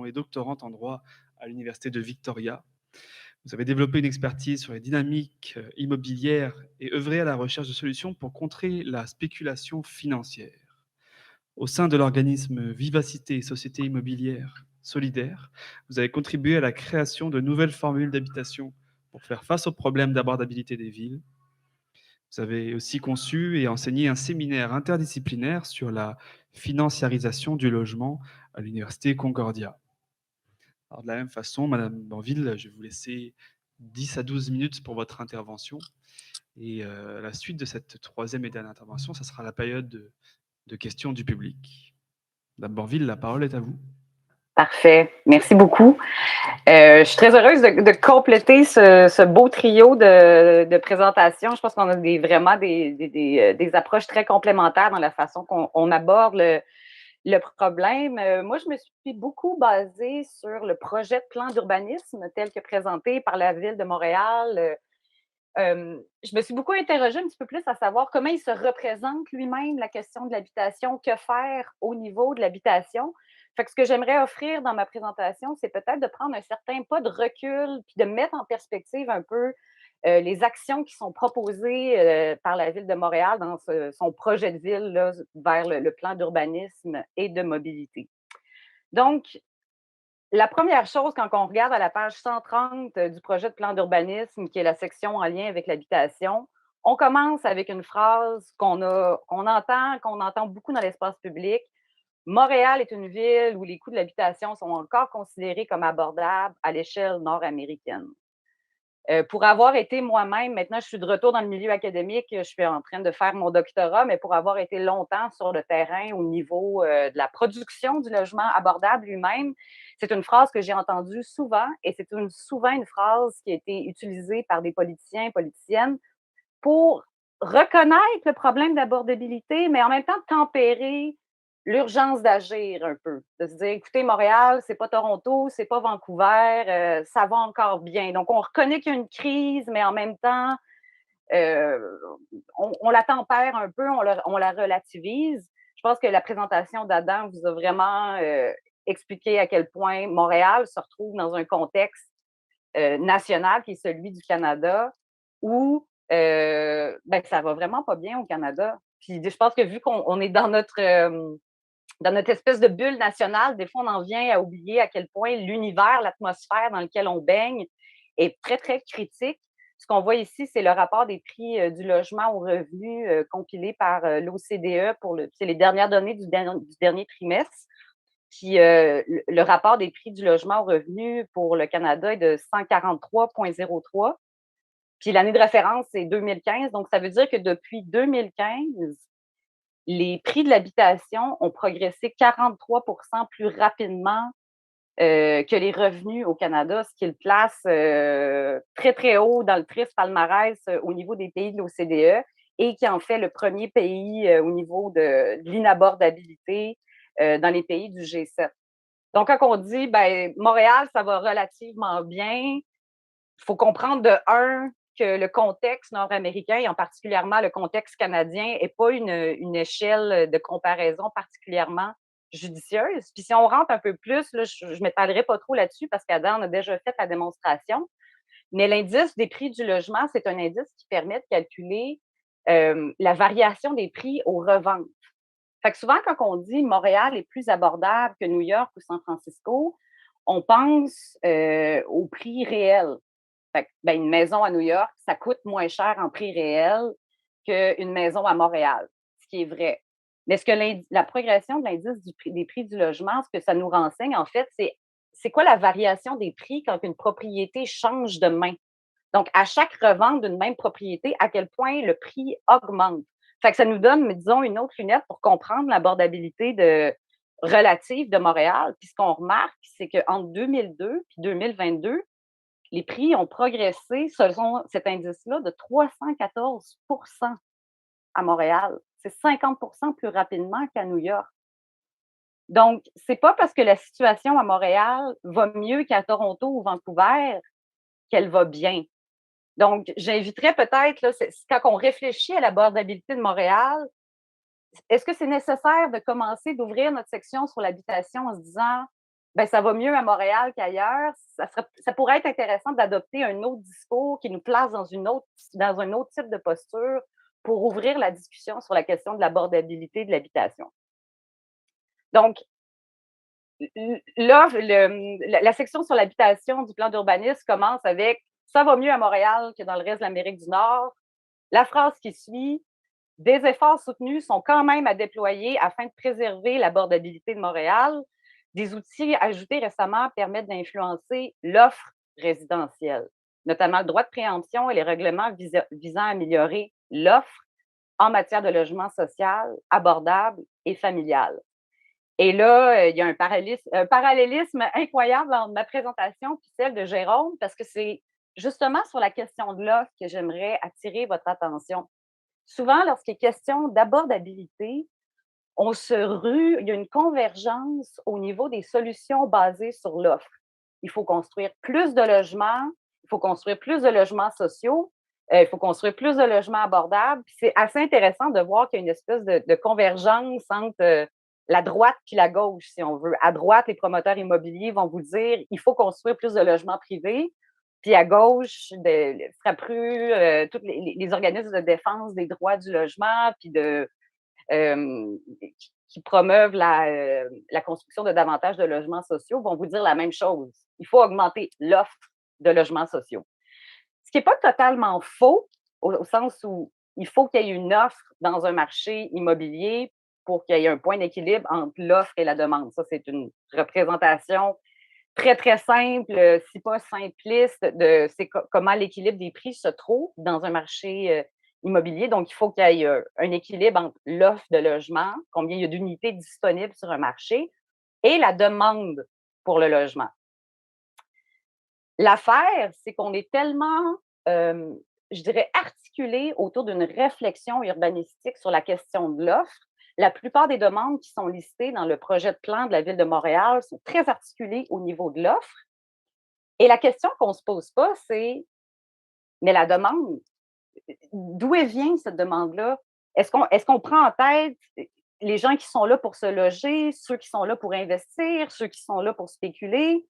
et doctorante en droit à l'Université de Victoria. Vous avez développé une expertise sur les dynamiques immobilières et œuvré à la recherche de solutions pour contrer la spéculation financière. Au sein de l'organisme Vivacité Société immobilière solidaire, vous avez contribué à la création de nouvelles formules d'habitation pour faire face aux problèmes d'abordabilité des villes. Vous avez aussi conçu et enseigné un séminaire interdisciplinaire sur la financiarisation du logement à l'Université Concordia. Alors, de la même façon, Madame Banville, je vais vous laisser 10 à 12 minutes pour votre intervention. Et la suite de cette troisième et dernière intervention, ça sera la période de questions du public. Madame Banville, la parole est à vous. Parfait. Merci beaucoup. Je suis très heureuse de compléter ce beau trio de présentations. Je pense qu'on a vraiment des approches très complémentaires dans la façon qu'on aborde le problème. Moi, je me suis beaucoup basée sur le projet de plan d'urbanisme tel que présenté par la Ville de Montréal. Je me suis beaucoup interrogée un petit peu plus à savoir comment il se représente lui-même la question de l'habitation, que faire au niveau de l'habitation. Fait que ce que j'aimerais offrir dans ma présentation, c'est peut-être de prendre un certain pas de recul puis de mettre en perspective un peu les actions qui sont proposées par la Ville de Montréal dans son projet de ville là, vers le plan d'urbanisme et de mobilité. Donc, la première chose, quand on regarde à la page 130 du projet de plan d'urbanisme, qui est la section en lien avec l'habitation, on commence avec une phrase qu'on entend beaucoup dans l'espace public. Montréal est une ville où les coûts de l'habitation sont encore considérés comme abordables à l'échelle nord-américaine. Pour avoir été moi-même, maintenant je suis de retour dans le milieu académique, je suis en train de faire mon doctorat, mais pour avoir été longtemps sur le terrain au niveau de la production du logement abordable lui-même, c'est une phrase que j'ai entendue souvent et c'est souvent une phrase qui a été utilisée par des politiciens et politiciennes pour reconnaître le problème d'abordabilité, mais en même temps tempérer l'urgence d'agir un peu. De se dire, écoutez, Montréal, c'est pas Toronto, c'est pas Vancouver, ça va encore bien. Donc, on reconnaît qu'il y a une crise, mais en même temps, euh, on la tempère un peu, on la relativise. Je pense que la présentation d'Adam vous a vraiment expliqué à quel point Montréal se retrouve dans un contexte national qui est celui du Canada où ben, ça va vraiment pas bien au Canada. Puis je pense que vu qu'on est dans notre espèce de bulle nationale, des fois, on en vient à oublier à quel point l'univers, l'atmosphère dans lequel on baigne est très, très critique. Ce qu'on voit ici, c'est le rapport des prix du logement au revenu compilé par l'OCDE c'est les dernières données du dernier trimestre. Puis le rapport des prix du logement au revenu pour le Canada est de 143,03. Puis l'année de référence, c'est 2015. Donc, ça veut dire que depuis 2015, les prix de l'habitation ont progressé 43 plus rapidement que les revenus au Canada, ce qui le place très, très haut dans le triste palmarès au niveau des pays de l'OCDE et qui en fait le premier pays au niveau de l'inabordabilité dans les pays du G7. Donc, quand on dit, ben, Montréal, ça va relativement bien, il faut comprendre de un que le contexte nord-américain et en particulièrement le contexte canadien n'est pas une échelle de comparaison particulièrement judicieuse. Puis si on rentre un peu plus, là, je ne m'étalerai pas trop là-dessus parce qu'Adam a déjà fait la démonstration, mais l'indice des prix du logement, c'est un indice qui permet de calculer la variation des prix aux reventes. Fait que souvent, quand on dit Montréal est plus abordable que New York ou San Francisco, on pense au prix réel. Fait que, ben, une maison à New York, ça coûte moins cher en prix réel qu'une maison à Montréal, ce qui est vrai. Mais ce que la progression de l'indice des prix du logement, ce que ça nous renseigne, en fait, c'est quoi la variation des prix quand une propriété change de main? Donc, à chaque revente d'une même propriété, à quel point le prix augmente. Fait que ça nous donne, disons, une autre lunette pour comprendre l'abordabilité relative de Montréal. Puis ce qu'on remarque, c'est qu'entre 2002 et 2022, les prix ont progressé, selon cet indice-là, de 314 à Montréal. C'est 50 plus rapidement qu'à New York. Donc, c'est pas parce que la situation à Montréal va mieux qu'à Toronto ou Vancouver qu'elle va bien. Donc, j'inviterais peut-être, là, quand on réfléchit à l'abordabilité de Montréal, est-ce que c'est nécessaire de commencer d'ouvrir notre section sur l'habitation en se disant, ben ça va mieux à Montréal qu'ailleurs? Ça pourrait être intéressant d'adopter un autre discours qui nous place dans un autre type de posture pour ouvrir la discussion sur la question de l'abordabilité de l'habitation. Donc, là, la section sur l'habitation du plan d'urbanisme commence avec « ça va mieux à Montréal que dans le reste de l'Amérique du Nord ». La phrase qui suit « des efforts soutenus sont quand même à déployer afin de préserver l'abordabilité de Montréal. Des outils ajoutés récemment permettent d'influencer l'offre résidentielle, notamment le droit de préemption et les règlements visant à améliorer l'offre en matière de logement social, abordable et familial ». Et là, il y a un parallélisme incroyable entre ma présentation et celle de Jérôme, parce que c'est justement sur la question de l'offre que j'aimerais attirer votre attention. Souvent, lorsqu'il est question d'abordabilité, il y a une convergence au niveau des solutions basées sur l'offre. Il faut construire plus de logements, il faut construire plus de logements sociaux, il faut construire plus de logements abordables. Puis c'est assez intéressant de voir qu'il y a une espèce de convergence entre la droite puis la gauche, si on veut. À droite, les promoteurs immobiliers vont vous dire il faut construire plus de logements privés. Puis à gauche, tous les organismes de défense des droits du logement, puis qui promeuvent la construction de davantage de logements sociaux, vont vous dire la même chose. Il faut augmenter l'offre de logements sociaux. Ce qui n'est pas totalement faux, au sens où il faut qu'il y ait une offre dans un marché immobilier pour qu'il y ait un point d'équilibre entre l'offre et la demande. Ça, c'est une représentation très, très simple, si pas simpliste, de comment l'équilibre des prix se trouve dans un marché immobilier. Donc, il faut qu'il y ait un équilibre entre l'offre de logement, combien il y a d'unités disponibles sur un marché, et la demande pour le logement. L'affaire, c'est qu'on est tellement, je dirais, articulé autour d'une réflexion urbanistique sur la question de l'offre. La plupart des demandes qui sont listées dans le projet de plan de la Ville de Montréal sont très articulées au niveau de l'offre. Et la question qu'on ne se pose pas, c'est, mais la demande, d'où elle vient cette demande-là? Est-ce qu'on prend en tête les gens qui sont là pour se loger, ceux qui sont là pour investir, ceux qui sont là pour spéculer?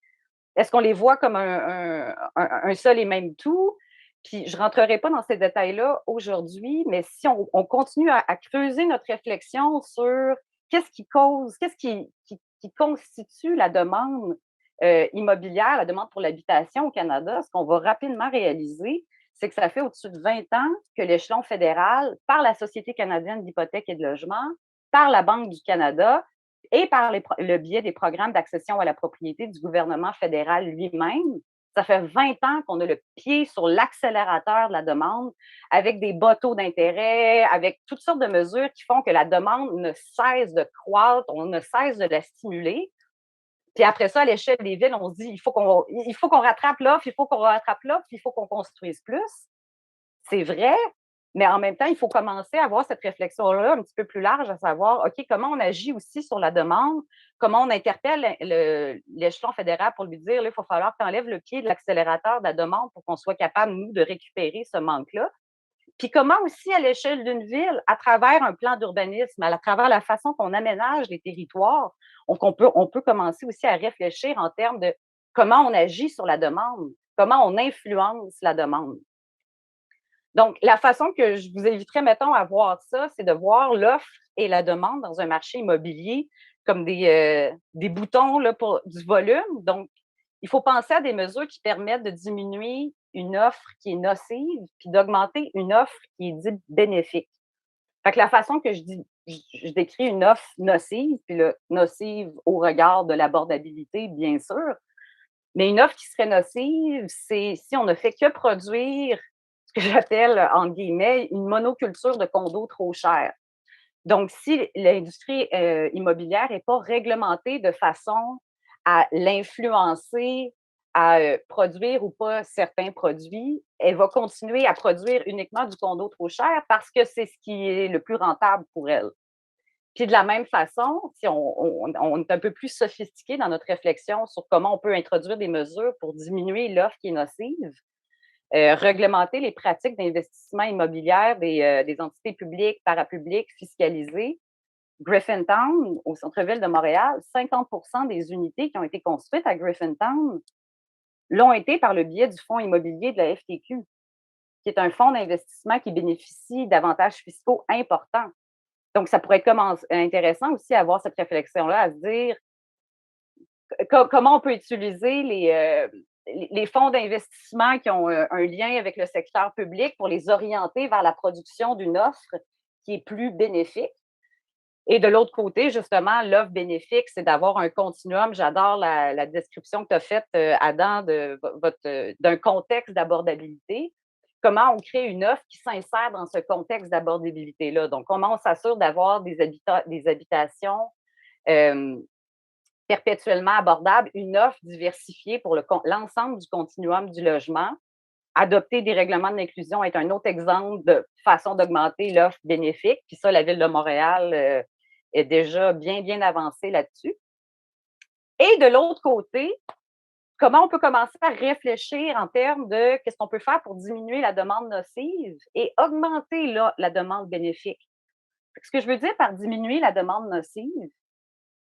Est-ce qu'on les voit comme un seul et même tout? Puis je ne rentrerai pas dans ces détails-là aujourd'hui, mais si on continue à creuser notre réflexion sur qu'est-ce qui constitue la demande immobilière, la demande pour l'habitation au Canada, ce qu'on va rapidement réaliser, c'est que ça fait au-dessus de 20 ans que l'échelon fédéral, par la Société canadienne d'hypothèques et de logement, par la Banque du Canada et par le biais des programmes d'accession à la propriété du gouvernement fédéral lui-même, ça fait 20 ans qu'on a le pied sur l'accélérateur de la demande avec des bas taux d'intérêt, avec toutes sortes de mesures qui font que la demande ne cesse de croître, on ne cesse de la stimuler. Puis après ça, à l'échelle des villes, on se dit il faut qu'on rattrape l'offre, il faut qu'on rattrape l'offre, il faut qu'on construise plus. C'est vrai, mais en même temps, il faut commencer à avoir cette réflexion-là un petit peu plus large, à savoir, OK, comment on agit aussi sur la demande, comment on interpelle l'échelon fédéral pour lui dire, là, il faut falloir que tu enlèves le pied de l'accélérateur de la demande pour qu'on soit capable, nous, de récupérer ce manque-là. Puis comment aussi, à l'échelle d'une ville, à travers un plan d'urbanisme, à travers la façon qu'on aménage les territoires, on peut commencer aussi à réfléchir en termes de comment on agit sur la demande, comment on influence la demande. Donc, la façon que je vous inviterais, mettons, à voir ça, c'est de voir l'offre et la demande dans un marché immobilier comme des boutons là, pour du volume. Donc, il faut penser à des mesures qui permettent de diminuer une offre qui est nocive, puis d'augmenter une offre qui est dite bénéfique. Fait que la façon que je décris une offre nocive, puis le nocive au regard de l'abordabilité, bien sûr, mais une offre qui serait nocive, c'est si on ne fait que produire ce que j'appelle, entre guillemets, une monoculture de condos trop chers. Donc, si l'industrie immobilière n'est pas réglementée de façon à l'influencer à produire ou pas certains produits, elle va continuer à produire uniquement du condo trop cher parce que c'est ce qui est le plus rentable pour elle. Puis de la même façon, si on est un peu plus sophistiqué dans notre réflexion sur comment on peut introduire des mesures pour diminuer l'offre qui est nocive, réglementer les pratiques d'investissement immobilière des entités publiques, parapubliques, fiscalisées. Griffintown, au centre-ville de Montréal, 50 des unités qui ont été construites à Griffintown l'ont été par le biais du fonds immobilier de la FTQ, qui est un fonds d'investissement qui bénéficie d'avantages fiscaux importants. Donc, ça pourrait être intéressant aussi à avoir cette réflexion-là, à se dire comment on peut utiliser les fonds d'investissement qui ont un lien avec le secteur public pour les orienter vers la production d'une offre qui est plus bénéfique. Et de l'autre côté, justement, l'offre bénéfique, c'est d'avoir un continuum. J'adore la description que tu as faite, Adam, d'un contexte d'abordabilité. Comment on crée une offre qui s'insère dans ce contexte d'abordabilité-là. Donc, comment on s'assure d'avoir des habitations perpétuellement abordables, une offre diversifiée pour l'ensemble du continuum du logement. Adopter des règlements d'inclusion est un autre exemple de façon d'augmenter l'offre bénéfique. Puis ça, la Ville de Montréal est déjà bien avancée là-dessus. Et de l'autre côté, comment on peut commencer à réfléchir en termes de qu'est-ce qu'on peut faire pour diminuer la demande nocive et augmenter la demande bénéfique. Ce que je veux dire par diminuer la demande nocive,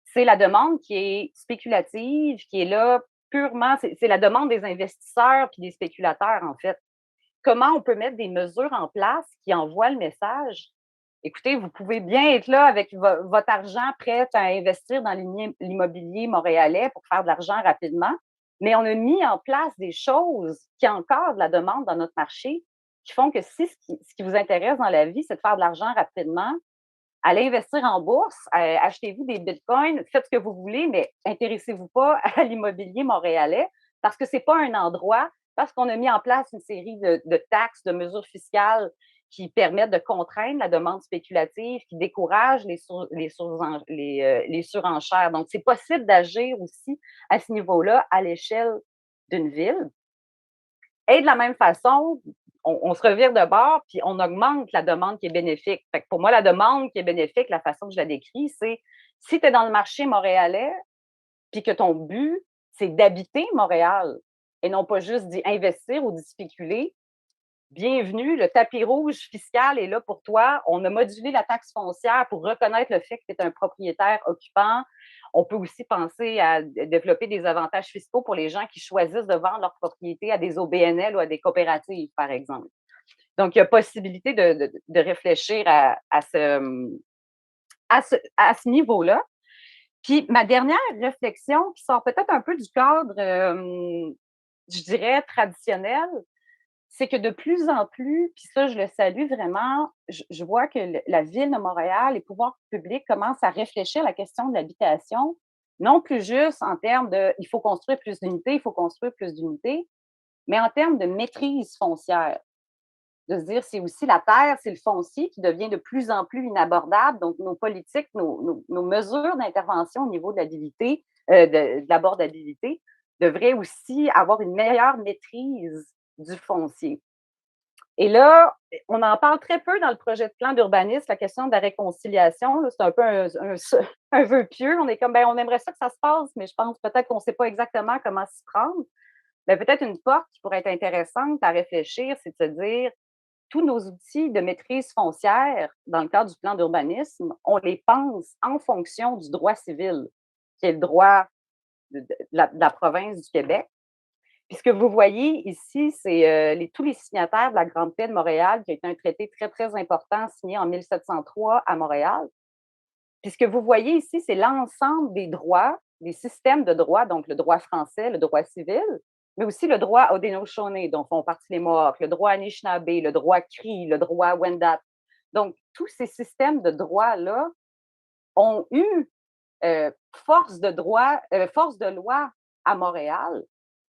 c'est la demande qui est spéculative, qui est là purement, c'est la demande des investisseurs puis des spéculateurs, en fait. Comment on peut mettre des mesures en place qui envoient le message? Écoutez, vous pouvez bien être là avec votre argent prêt à investir dans l'immobilier montréalais pour faire de l'argent rapidement, mais on a mis en place des choses qui encadrent la demande dans notre marché, qui font que si ce qui vous intéresse dans la vie, c'est de faire de l'argent rapidement, allez investir en bourse, achetez-vous des bitcoins, faites ce que vous voulez, mais intéressez-vous pas à l'immobilier montréalais parce que c'est pas un endroit, parce qu'on a mis en place une série de taxes, de mesures fiscales qui permettent de contraindre la demande spéculative, qui découragent les surenchères. Donc, c'est possible d'agir aussi à ce niveau-là à l'échelle d'une ville. Et de la même façon, on se revire de bord, puis on augmente la demande qui est bénéfique. Fait que pour moi, la demande qui est bénéfique, la façon que je la décris, c'est si tu es dans le marché montréalais, puis que ton but, c'est d'habiter Montréal et non pas juste d'y investir ou d'y spéculer, bienvenue, le tapis rouge fiscal est là pour toi. On a modulé la taxe foncière pour reconnaître le fait que tu es un propriétaire occupant. On peut aussi penser à développer des avantages fiscaux pour les gens qui choisissent de vendre leur propriété à des OBNL ou à des coopératives, par exemple. Donc, il y a possibilité de réfléchir à ce niveau-là. Puis, ma dernière réflexion, qui sort peut-être un peu du cadre, je dirais, traditionnel, c'est que de plus en plus, puis ça, je le salue vraiment, je vois que la Ville de Montréal, les pouvoirs publics commencent à réfléchir à la question de l'habitation, non plus juste en termes de il faut construire plus d'unités, il faut construire plus d'unités, mais en termes de maîtrise foncière. De se dire, c'est aussi la terre, c'est le foncier qui devient de plus en plus inabordable. Donc, nos politiques, nos mesures d'intervention au niveau de l'habilité, de l'abordabilité, devraient aussi avoir une meilleure maîtrise du foncier. Et là, on en parle très peu dans le projet de plan d'urbanisme, la question de la réconciliation. C'est un peu un vœu pieux. On est comme, on aimerait ça que ça se passe, mais je pense peut-être qu'on ne sait pas exactement comment s'y prendre. Mais peut-être une porte qui pourrait être intéressante à réfléchir, c'est de se dire, tous nos outils de maîtrise foncière, dans le cadre du plan d'urbanisme, on les pense en fonction du droit civil, qui est le droit de la province du Québec. Puis ce que vous voyez ici, c'est tous les signataires de la Grande Paix de Montréal, qui a été un traité très, très important signé en 1703 à Montréal. Puis ce que vous voyez ici, c'est l'ensemble des droits, des systèmes de droit, donc le droit français, le droit civil, mais aussi le droit Haudenosaunee, dont font partie les Mohawks, le droit Anishinaabe, le droit Cri, le droit Wendat. Donc, tous ces systèmes de droit-là ont eu force de loi à Montréal.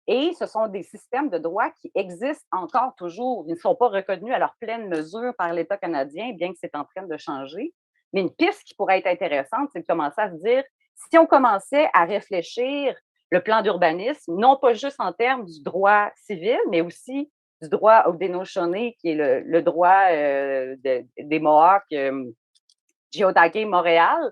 Et ce sont des systèmes de droit qui existent encore toujours. Ils ne sont pas reconnus à leur pleine mesure par l'État canadien, bien que c'est en train de changer. Mais une piste qui pourrait être intéressante, c'est de commencer à se dire, si on commençait à réfléchir le plan d'urbanisme, non pas juste en termes du droit civil, mais aussi du droit Haudenosaunee, qui est le droit des Mohawks, Geotagé Montréal.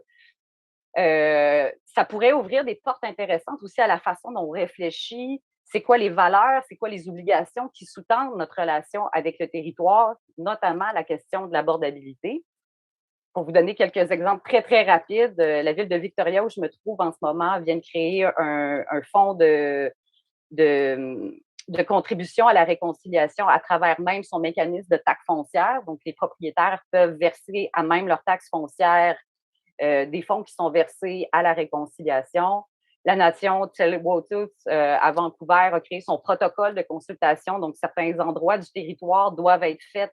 Ça pourrait ouvrir des portes intéressantes aussi à la façon dont on réfléchit. C'est quoi les valeurs, c'est quoi les obligations qui sous-tendent notre relation avec le territoire, notamment la question de l'abordabilité. Pour vous donner quelques exemples très, très rapides, la ville de Victoria, où je me trouve en ce moment, vient de créer un fonds de contribution à la réconciliation à travers même son mécanisme de taxe foncière. Donc, les propriétaires peuvent verser à même leur taxe foncière des fonds qui sont versés à la réconciliation. La nation Tsleil-Waututh à Vancouver a créé son protocole de consultation. Donc, certains endroits du territoire doivent être faits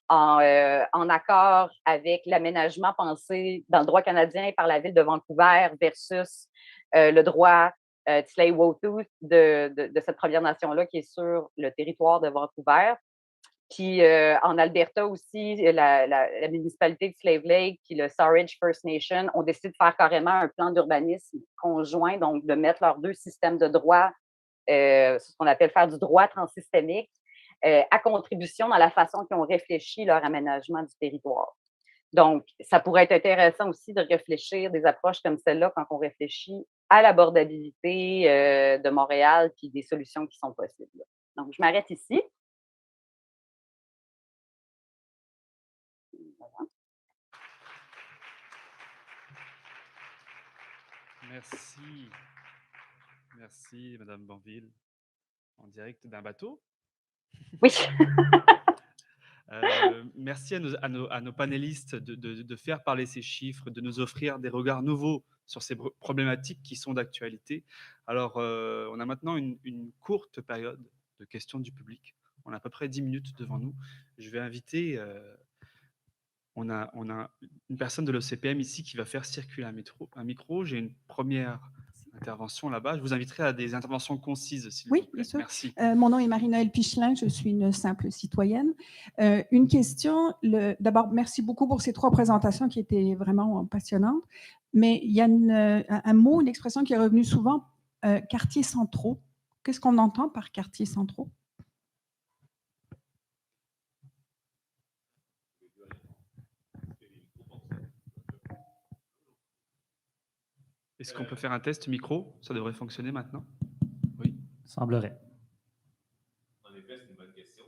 en accord avec l'aménagement pensé dans le droit canadien par la ville de Vancouver versus le droit Tsleil-Waututh de cette Première Nation-là qui est sur le territoire de Vancouver. Puis en Alberta aussi, la municipalité de Slave Lake puis le Sawridge First Nation ont décidé de faire carrément un plan d'urbanisme conjoint, donc de mettre leurs deux systèmes de droit, ce qu'on appelle faire du droit transsystémique, à contribution dans la façon qu'ils ont réfléchi leur aménagement du territoire. Donc, ça pourrait être intéressant aussi de réfléchir des approches comme celle-là quand on réfléchit à l'abordabilité de Montréal puis des solutions qui sont possibles. Donc, je m'arrête ici. Merci. Merci, Madame Banville. En direct d'un bateau. Oui. Merci à nos panélistes de faire parler ces chiffres, de nous offrir des regards nouveaux sur ces problématiques qui sont d'actualité. Alors, on a maintenant une courte période de questions du public. On a à peu près 10 minutes devant nous. Je vais inviter, on a une personne de l'OCPM ici qui va faire circuler un micro. J'ai une première intervention là-bas. Je vous inviterai à des interventions concises, s'il vous plaît. Bien sûr. Merci. Mon nom est Marie-Noëlle Pichelin, je suis une simple citoyenne. Une question, d'abord, merci beaucoup pour ces 3 présentations qui étaient vraiment passionnantes, mais il y a un mot, une expression qui est revenue souvent, quartiers centraux. Qu'est-ce qu'on entend par quartiers centraux? Est-ce qu'on peut faire un test micro? Ça devrait fonctionner maintenant. Oui. Semblerait. En effet, c'est une bonne question.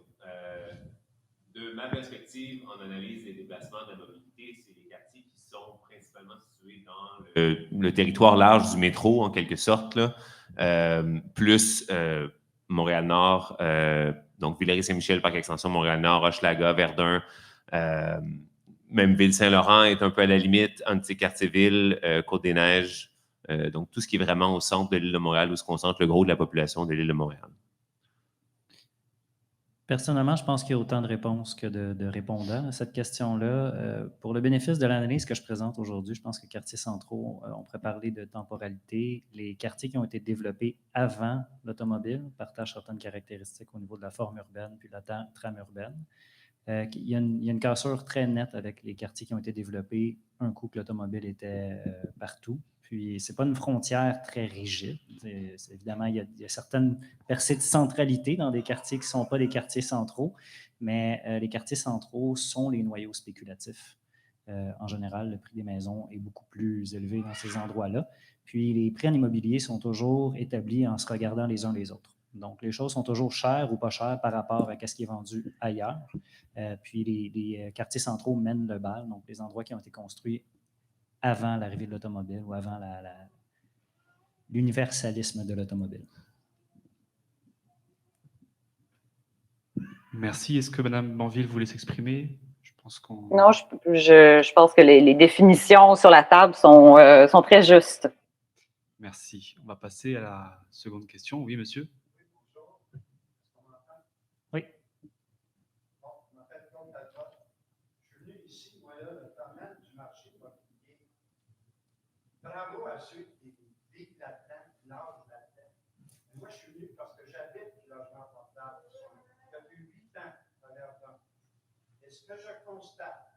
De ma perspective, en analyse des déplacements de la mobilité, c'est les quartiers qui sont principalement situés dans le territoire large du métro, en quelque sorte, là, plus Montréal-Nord, donc Villeray-Saint-Michel, Parc-Extension, Montréal-Nord, Hochelaga, Verdun, même Ville-Saint-Laurent est un peu à la limite, Antique-Cartierville, Côte-des-Neiges, donc tout ce qui est vraiment au centre de l'île de Montréal, où se concentre le gros de la population de l'île de Montréal. Personnellement, je pense qu'il y a autant de réponses que de répondants à cette question-là. Pour le bénéfice de l'analyse que je présente aujourd'hui, je pense que quartiers centraux, on pourrait parler de temporalité. Les quartiers qui ont été développés avant l'automobile partagent certaines caractéristiques au niveau de la forme urbaine puis de la trame urbaine. Il y a une cassure très nette avec les quartiers qui ont été développés un coup que l'automobile était partout. Puis, ce n'est pas une frontière très rigide. Évidemment, il y a certaines percées de centralité dans des quartiers qui ne sont pas des quartiers centraux, mais les quartiers centraux sont les noyaux spéculatifs. En général, le prix des maisons est beaucoup plus élevé dans ces endroits-là. Puis, les prix en immobilier sont toujours établis en se regardant les uns les autres. Donc, les choses sont toujours chères ou pas chères par rapport à ce qui est vendu ailleurs. Puis, les quartiers centraux mènent le bal, donc les endroits qui ont été construits avant l'arrivée de l'automobile ou avant l'universalisme de l'automobile. Merci. Est-ce que Mme Banville voulait s'exprimer? Je pense qu'on... Non, je pense que les définitions sur la table sont très justes. Merci. On va passer à la seconde question. Oui, monsieur? Oui. Bon, je m'appelle Claude Talbot. Je suis venu ici, moi, là, notamment du marché immobilier. Bravo à ceux qui vivent là-dedans, qui nagent là-dedans. Moi, je suis venu parce que j'habite le logement portable depuis 8 ans à Verdun. Et ce que je constate,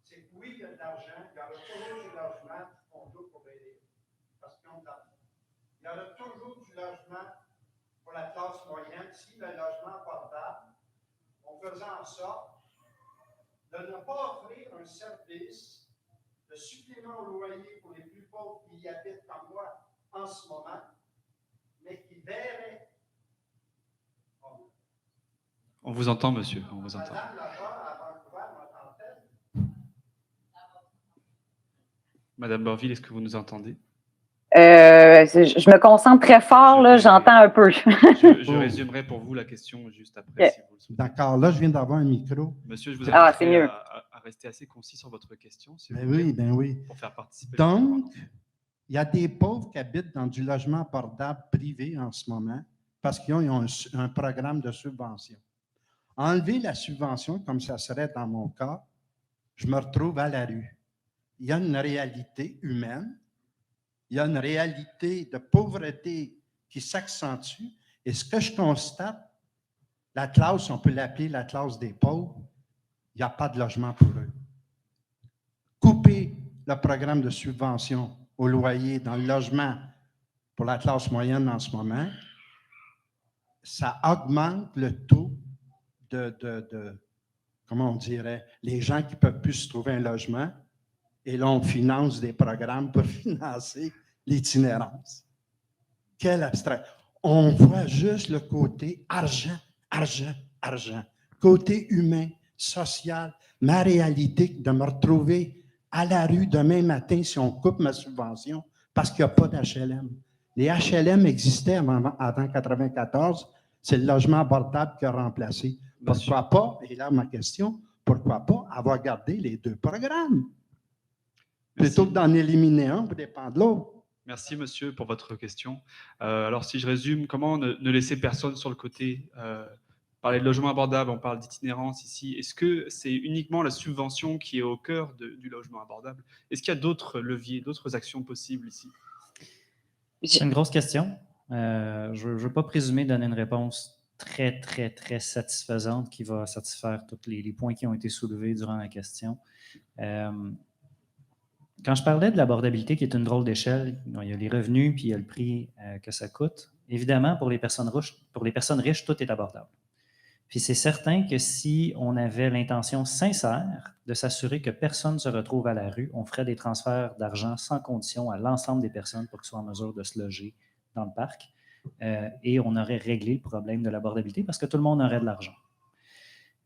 c'est que oui, il y a de l'argent, il y aura toujours du logement du condo pour aider, parce qu'ils ont de l'argent. Il y y aura toujours du logement pour la classe moyenne si le logement abordable, en faisant en sorte de ne pas offrir un service de supplément au loyer pour les plus pauvres qui y habitent comme moi en ce moment, mais qui verraient. On vous entend, monsieur, on vous entend. Madame là-bas, à Vancouver, m'entend-elle? Madame Borville, est-ce que vous nous entendez? Je me concentre très fort, là, j'entends un peu. Je résumerai pour vous la question juste après, Ok. si vous le souhaitez. D'accord, là, je viens d'avoir un micro. Monsieur, je vous Ah, invite c'est mieux. à rester assez concis sur votre question, s'il Ben vous plaît, oui, ben oui. pour faire participer. Donc, il y a des pauvres qui habitent dans du logement abordable privé en ce moment parce qu'ils ont un programme de subvention. Enlever la subvention, comme ça serait dans mon cas, je me retrouve à la rue. Il y a une réalité humaine, il y a une réalité de pauvreté qui s'accentue. Et ce que je constate, la classe, on peut l'appeler la classe des pauvres, il n'y a pas de logement pour eux. Couper le programme de subvention au loyer dans le logement pour la classe moyenne en ce moment, ça augmente le taux de comment on dirait, les gens qui ne peuvent plus se trouver un logement. Et là, on finance des programmes pour financer l'itinérance. Quel abstrait. On voit juste le côté argent, argent, argent. Côté humain, social, ma réalité de me retrouver à la rue demain matin si on coupe ma subvention parce qu'il n'y a pas d'HLM. Les HLM existaient avant 1994, c'est le logement abordable qui a remplacé. Pourquoi pas, et là ma question, pourquoi pas avoir gardé les deux programmes? Plutôt que d'en éliminer un pour dépendre de l'autre. Merci, monsieur, pour votre question. Alors, si je résume, comment ne laisser personne sur le côté? Parler de logement abordable, on parle d'itinérance ici. Est-ce que c'est uniquement la subvention qui est au cœur du logement abordable? Est-ce qu'il y a d'autres leviers, d'autres actions possibles ici? C'est une grosse question. Je ne veux pas présumer donner une réponse très, très, très satisfaisante qui va satisfaire tous les points qui ont été soulevés durant la question. Quand je parlais de l'abordabilité, qui est une drôle d'échelle, il y a les revenus puis il y a le prix que ça coûte. Évidemment, pour les personnes riches, tout est abordable. Puis c'est certain que si on avait l'intention sincère de s'assurer que personne ne se retrouve à la rue, on ferait des transferts d'argent sans condition à l'ensemble des personnes pour qu'ils soient en mesure de se loger dans le parc. Et on aurait réglé le problème de l'abordabilité parce que tout le monde aurait de l'argent.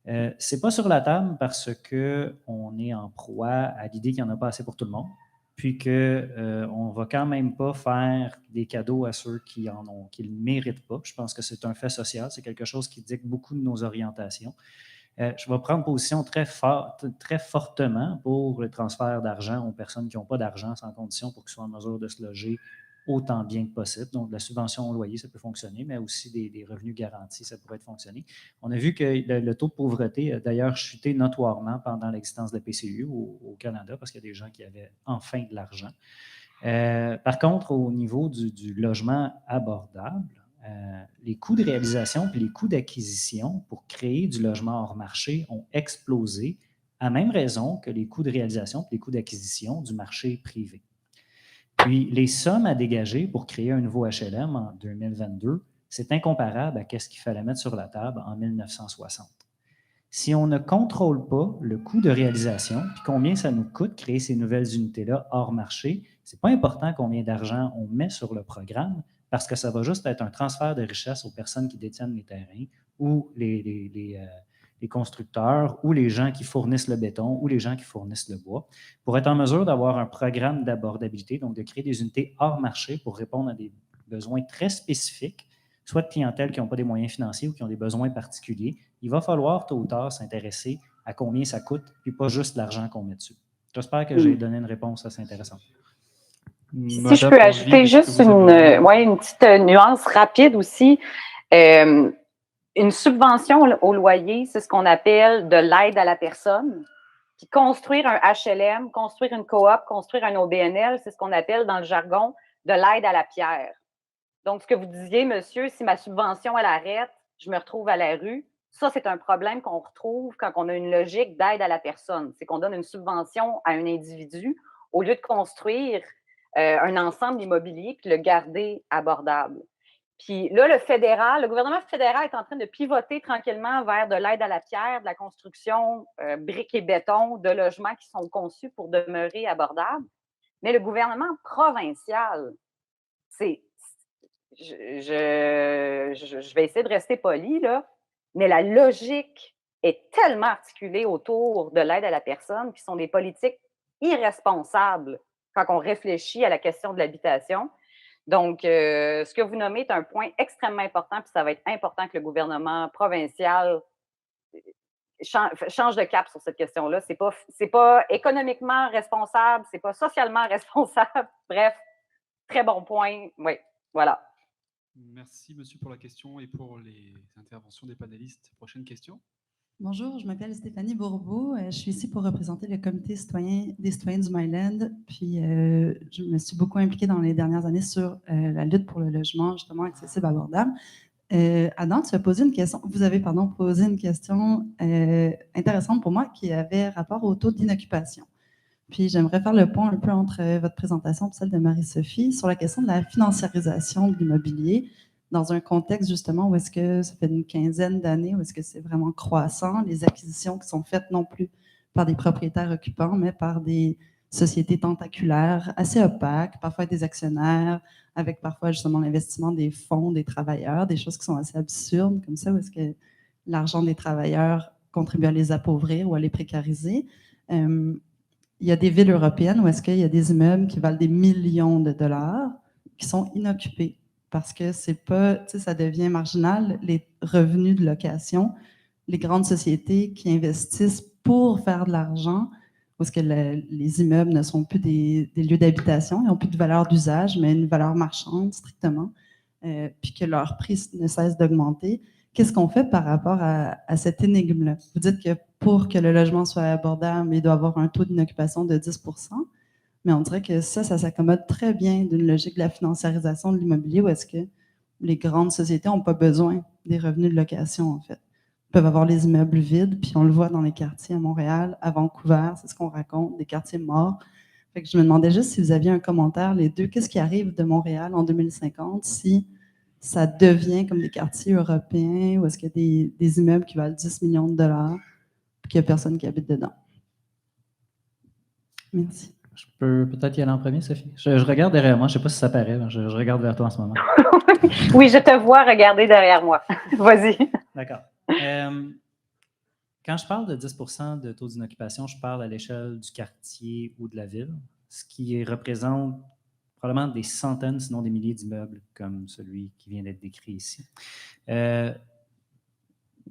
Ce n'est pas sur la table parce qu'on est en proie à l'idée qu'il n'y en a pas assez pour tout le monde, puis qu'on ne va quand même pas faire des cadeaux à ceux qui ne le méritent pas. Je pense que c'est un fait social, c'est quelque chose qui dicte beaucoup de nos orientations. Je vais prendre position très fortement pour le transfert d'argent aux personnes qui n'ont pas d'argent sans condition pour qu'ils soient en mesure de se loger autant bien que possible. Donc, la subvention au loyer, ça peut fonctionner, mais aussi des revenus garantis, ça pourrait fonctionner. On a vu que le taux de pauvreté a d'ailleurs chuté notoirement pendant l'existence de la PCU au Canada parce qu'il y a des gens qui avaient enfin de l'argent. Par contre, au niveau du logement abordable, les coûts de réalisation et les coûts d'acquisition pour créer du logement hors marché ont explosé à même raison que les coûts de réalisation et les coûts d'acquisition du marché privé. Puis, les sommes à dégager pour créer un nouveau HLM en 2022, c'est incomparable à ce qu'il fallait mettre sur la table en 1960. Si on ne contrôle pas le coût de réalisation puis combien ça nous coûte créer ces nouvelles unités-là hors marché, ce n'est pas important combien d'argent on met sur le programme parce que ça va juste être un transfert de richesse aux personnes qui détiennent les terrains ou les constructeurs ou les gens qui fournissent le béton ou les gens qui fournissent le bois, pour être en mesure d'avoir un programme d'abordabilité, donc de créer des unités hors marché pour répondre à des besoins très spécifiques, soit de clientèle qui n'ont pas des moyens financiers ou qui ont des besoins particuliers. Il va falloir tôt ou tard s'intéresser à combien ça coûte, puis pas juste l'argent qu'on met dessus. J'espère que j'ai donné une réponse assez intéressante. Si je peux ajouter juste une petite nuance rapide aussi. Une subvention au loyer, c'est ce qu'on appelle de l'aide à la personne. Puis construire un HLM, construire une coop, construire un OBNL, c'est ce qu'on appelle dans le jargon de l'aide à la pierre. Donc, ce que vous disiez, monsieur, si ma subvention, elle arrête, je me retrouve à la rue, ça, c'est un problème qu'on retrouve quand on a une logique d'aide à la personne. C'est qu'on donne une subvention à un individu au lieu de construire un ensemble immobilier puis le garder abordable. Puis là, le gouvernement fédéral est en train de pivoter tranquillement vers de l'aide à la pierre, de la construction briques et béton, de logements qui sont conçus pour demeurer abordables. Mais le gouvernement provincial, je vais essayer de rester poli, là, mais la logique est tellement articulée autour de l'aide à la personne, qui sont des politiques irresponsables quand on réfléchit à la question de l'habitation. Donc, ce que vous nommez est un point extrêmement important, puis ça va être important que le gouvernement provincial change de cap sur cette question-là. C'est pas économiquement responsable, c'est pas socialement responsable. Bref, très bon point. Oui, voilà. Merci, monsieur, pour la question et pour les interventions des panélistes. Prochaine question. Bonjour, je m'appelle Stéphanie Bourbeau. Je suis ici pour représenter le comité des citoyens du Myland. Puis, je me suis beaucoup impliquée dans les dernières années sur la lutte pour le logement, justement, accessible, abordable. Adam, vous avez posé une question intéressante pour moi qui avait rapport au taux d'inoccupation. Puis, j'aimerais faire le point un peu entre votre présentation et celle de Marie-Sophie sur la question de la financiarisation de l'immobilier dans un contexte justement où est-ce que ça fait une quinzaine d'années, où est-ce que c'est vraiment croissant, les acquisitions qui sont faites non plus par des propriétaires occupants, mais par des sociétés tentaculaires assez opaques, parfois des actionnaires, avec parfois justement l'investissement des fonds des travailleurs, des choses qui sont assez absurdes comme ça, où est-ce que l'argent des travailleurs contribue à les appauvrir ou à les précariser. Il y a des villes européennes où est-ce qu'il y a des immeubles qui valent des millions de dollars qui sont inoccupés parce que c'est pas, tu sais, ça devient marginal, les revenus de location, les grandes sociétés qui investissent pour faire de l'argent, parce que les immeubles ne sont plus des lieux d'habitation, ils n'ont plus de valeur d'usage, mais une valeur marchande strictement, puis que leur prix ne cesse d'augmenter. Qu'est-ce qu'on fait par rapport à cette énigme-là? Vous dites que pour que le logement soit abordable, il doit avoir un taux d'inoccupation de 10 %, mais on dirait que ça s'accommode très bien d'une logique de la financiarisation de l'immobilier où est-ce que les grandes sociétés n'ont pas besoin des revenus de location, en fait. Ils peuvent avoir les immeubles vides, puis on le voit dans les quartiers à Montréal, à Vancouver, c'est ce qu'on raconte, des quartiers morts. Fait que je me demandais juste si vous aviez un commentaire, les deux, qu'est-ce qui arrive de Montréal en 2050 si ça devient comme des quartiers européens où est-ce qu'il y a des immeubles qui valent 10 millions de dollars et qu'il n'y a personne qui habite dedans? Merci. Je peux peut-être y aller en premier, Sophie? Je regarde derrière moi, je ne sais pas si ça paraît, je regarde vers toi en ce moment. Oui, je te vois regarder derrière moi. Vas-y. D'accord. Quand je parle de 10 % de taux d'inoccupation, je parle à l'échelle du quartier ou de la ville, ce qui représente probablement des centaines, sinon des milliers d'immeubles comme celui qui vient d'être décrit ici.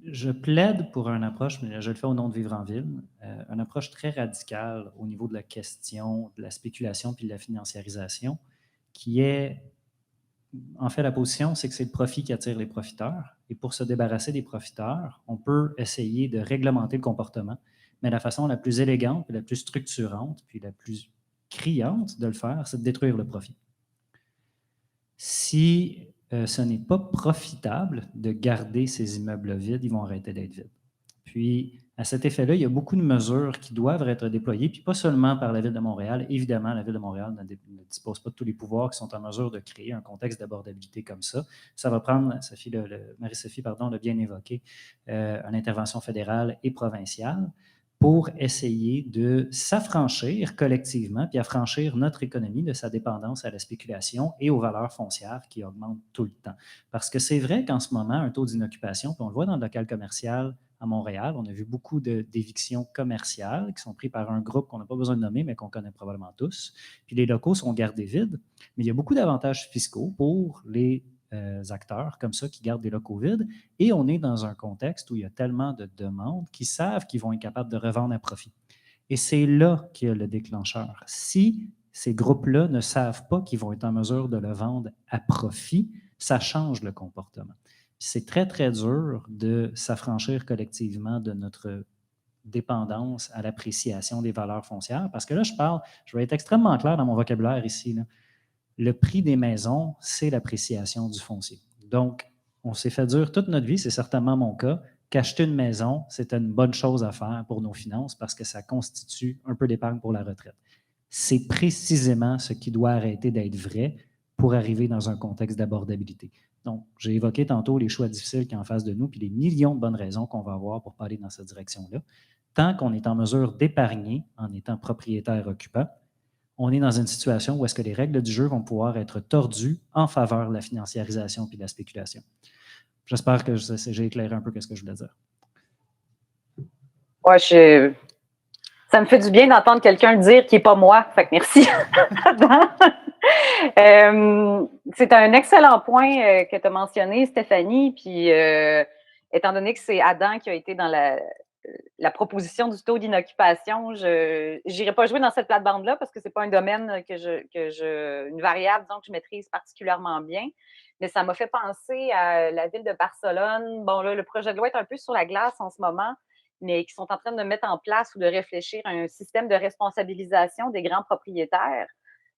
Je plaide pour une approche, mais je le fais au nom de Vivre en Ville, une approche très radicale au niveau de la question de la spéculation puis de la financiarisation, qui est, en fait, la position, c'est que c'est le profit qui attire les profiteurs. Et pour se débarrasser des profiteurs, on peut essayer de réglementer le comportement, mais la façon la plus élégante, puis la plus structurante, puis la plus criante de le faire, c'est de détruire le profit. Si ce n'est pas profitable de garder ces immeubles vides, ils vont arrêter d'être vides. Puis, à cet effet-là, il y a beaucoup de mesures qui doivent être déployées, puis pas seulement par la Ville de Montréal. Évidemment, la Ville de Montréal ne dispose pas de tous les pouvoirs qui sont en mesure de créer un contexte d'abordabilité comme ça. Ça va prendre, Marie-Sophie l'a bien évoqué, une intervention fédérale et provinciale pour essayer de s'affranchir collectivement, puis affranchir notre économie de sa dépendance à la spéculation et aux valeurs foncières qui augmentent tout le temps. Parce que c'est vrai qu'en ce moment, un taux d'inoccupation, puis on le voit dans le local commercial à Montréal, on a vu beaucoup d'évictions commerciales qui sont prises par un groupe qu'on n'a pas besoin de nommer, mais qu'on connaît probablement tous. Puis les locaux sont gardés vides, mais il y a beaucoup d'avantages fiscaux pour les acteurs comme ça qui gardent des locaux vides, et on est dans un contexte où il y a tellement de demandes qu'ils savent qu'ils vont être capables de revendre à profit. Et c'est là qu'il y a le déclencheur. Si ces groupes-là ne savent pas qu'ils vont être en mesure de le vendre à profit, ça change le comportement. C'est très, très dur de s'affranchir collectivement de notre dépendance à l'appréciation des valeurs foncières, parce que là, je vais être extrêmement clair dans mon vocabulaire ici, là. Le prix des maisons, c'est l'appréciation du foncier. Donc, on s'est fait dur toute notre vie, c'est certainement mon cas, qu'acheter une maison, c'était une bonne chose à faire pour nos finances parce que ça constitue un peu d'épargne pour la retraite. c'est précisément ce qui doit arrêter d'être vrai pour arriver dans un contexte d'abordabilité. Donc, j'ai évoqué tantôt les choix difficiles qui sont en face de nous, puis les millions de bonnes raisons qu'on va avoir pour pas aller dans cette direction-là. Tant qu'on est en mesure d'épargner en étant propriétaire occupant, on est dans une situation où est-ce que les règles du jeu vont pouvoir être tordues en faveur de la financiarisation puis de la spéculation. J'espère que j'ai éclairé un peu ce que je voulais dire. Ouais, ça me fait du bien d'entendre quelqu'un dire qui n'est pas moi. Fait que merci. C'est un excellent point que tu as mentionné, Stéphanie. Puis, étant donné que c'est Adam qui a été dans la proposition du taux d'inoccupation, je n'irai pas jouer dans cette plate-bande-là parce que ce n'est pas un domaine une variable, disons, que je maîtrise particulièrement bien. Mais ça m'a fait penser à la ville de Barcelone. Bon, là, le projet de loi est un peu sur la glace en ce moment, mais qui sont en train de mettre en place ou de réfléchir à un système de responsabilisation des grands propriétaires.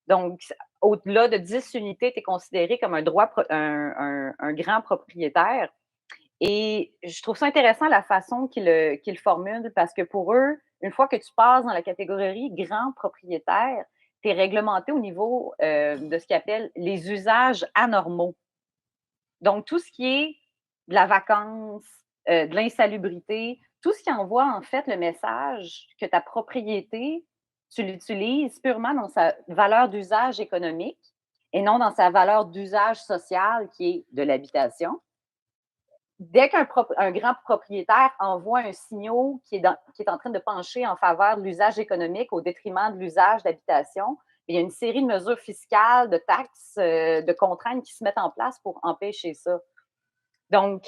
Donc, au-delà de 10 unités, tu es considéré comme un grand propriétaire. Et je trouve ça intéressant la façon qu'ils formulent parce que pour eux, une fois que tu passes dans la catégorie grand propriétaire, tu es réglementé au niveau de ce qu'ils appellent les usages anormaux. Donc, tout ce qui est de la vacance, de l'insalubrité, tout ce qui envoie en fait le message que ta propriété, tu l'utilises purement dans sa valeur d'usage économique et non dans sa valeur d'usage social qui est de l'habitation. Dès qu'un grand propriétaire envoie un signal qui est en train de pencher en faveur de l'usage économique au détriment de l'usage d'habitation, il y a une série de mesures fiscales, de taxes, de contraintes qui se mettent en place pour empêcher ça. Donc,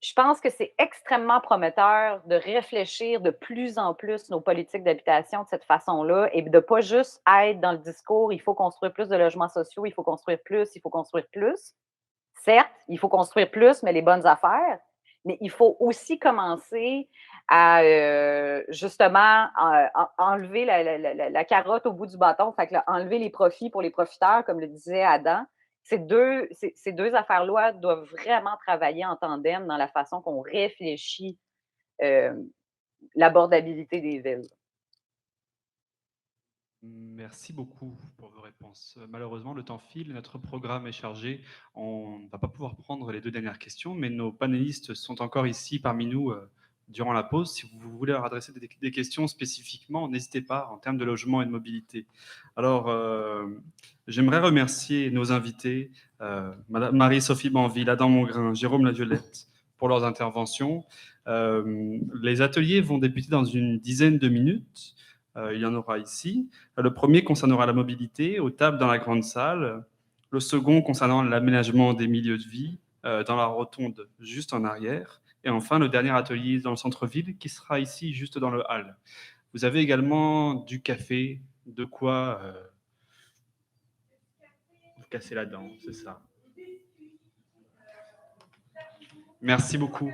je pense que c'est extrêmement prometteur de réfléchir de plus en plus nos politiques d'habitation de cette façon-là et de ne pas juste être dans le discours « il faut construire plus de logements sociaux, il faut construire plus, il faut construire plus ». Certes, il faut construire plus, mais les bonnes affaires. Mais il faut aussi commencer à justement enlever la carotte au bout du bâton, fait que là, enlever les profits pour les profiteurs, comme le disait Adam. Ces deux affaires-là doivent vraiment travailler en tandem dans la façon qu'on réfléchit l'abordabilité des villes. Merci beaucoup pour vos réponses. Malheureusement, le temps file, notre programme est chargé. On ne va pas pouvoir prendre les 2 dernières questions, mais nos panélistes sont encore ici parmi nous durant la pause. Si vous voulez leur adresser des questions spécifiquement, n'hésitez pas en termes de logement et de mobilité. Alors, j'aimerais remercier nos invités, Madame Marie-Sophie Banville, Adam Mongrain, Jérôme Laviolette, pour leurs interventions. Les ateliers vont débuter dans une dizaine de minutes. Il y en aura ici. Le premier concernera la mobilité, aux tables dans la grande salle. Le second concernant l'aménagement des milieux de vie, dans la rotonde juste en arrière. Et enfin, le dernier atelier dans le centre-ville, qui sera ici, juste dans le hall. Vous avez également du café, de quoi vous casser la dent, c'est ça. Merci beaucoup.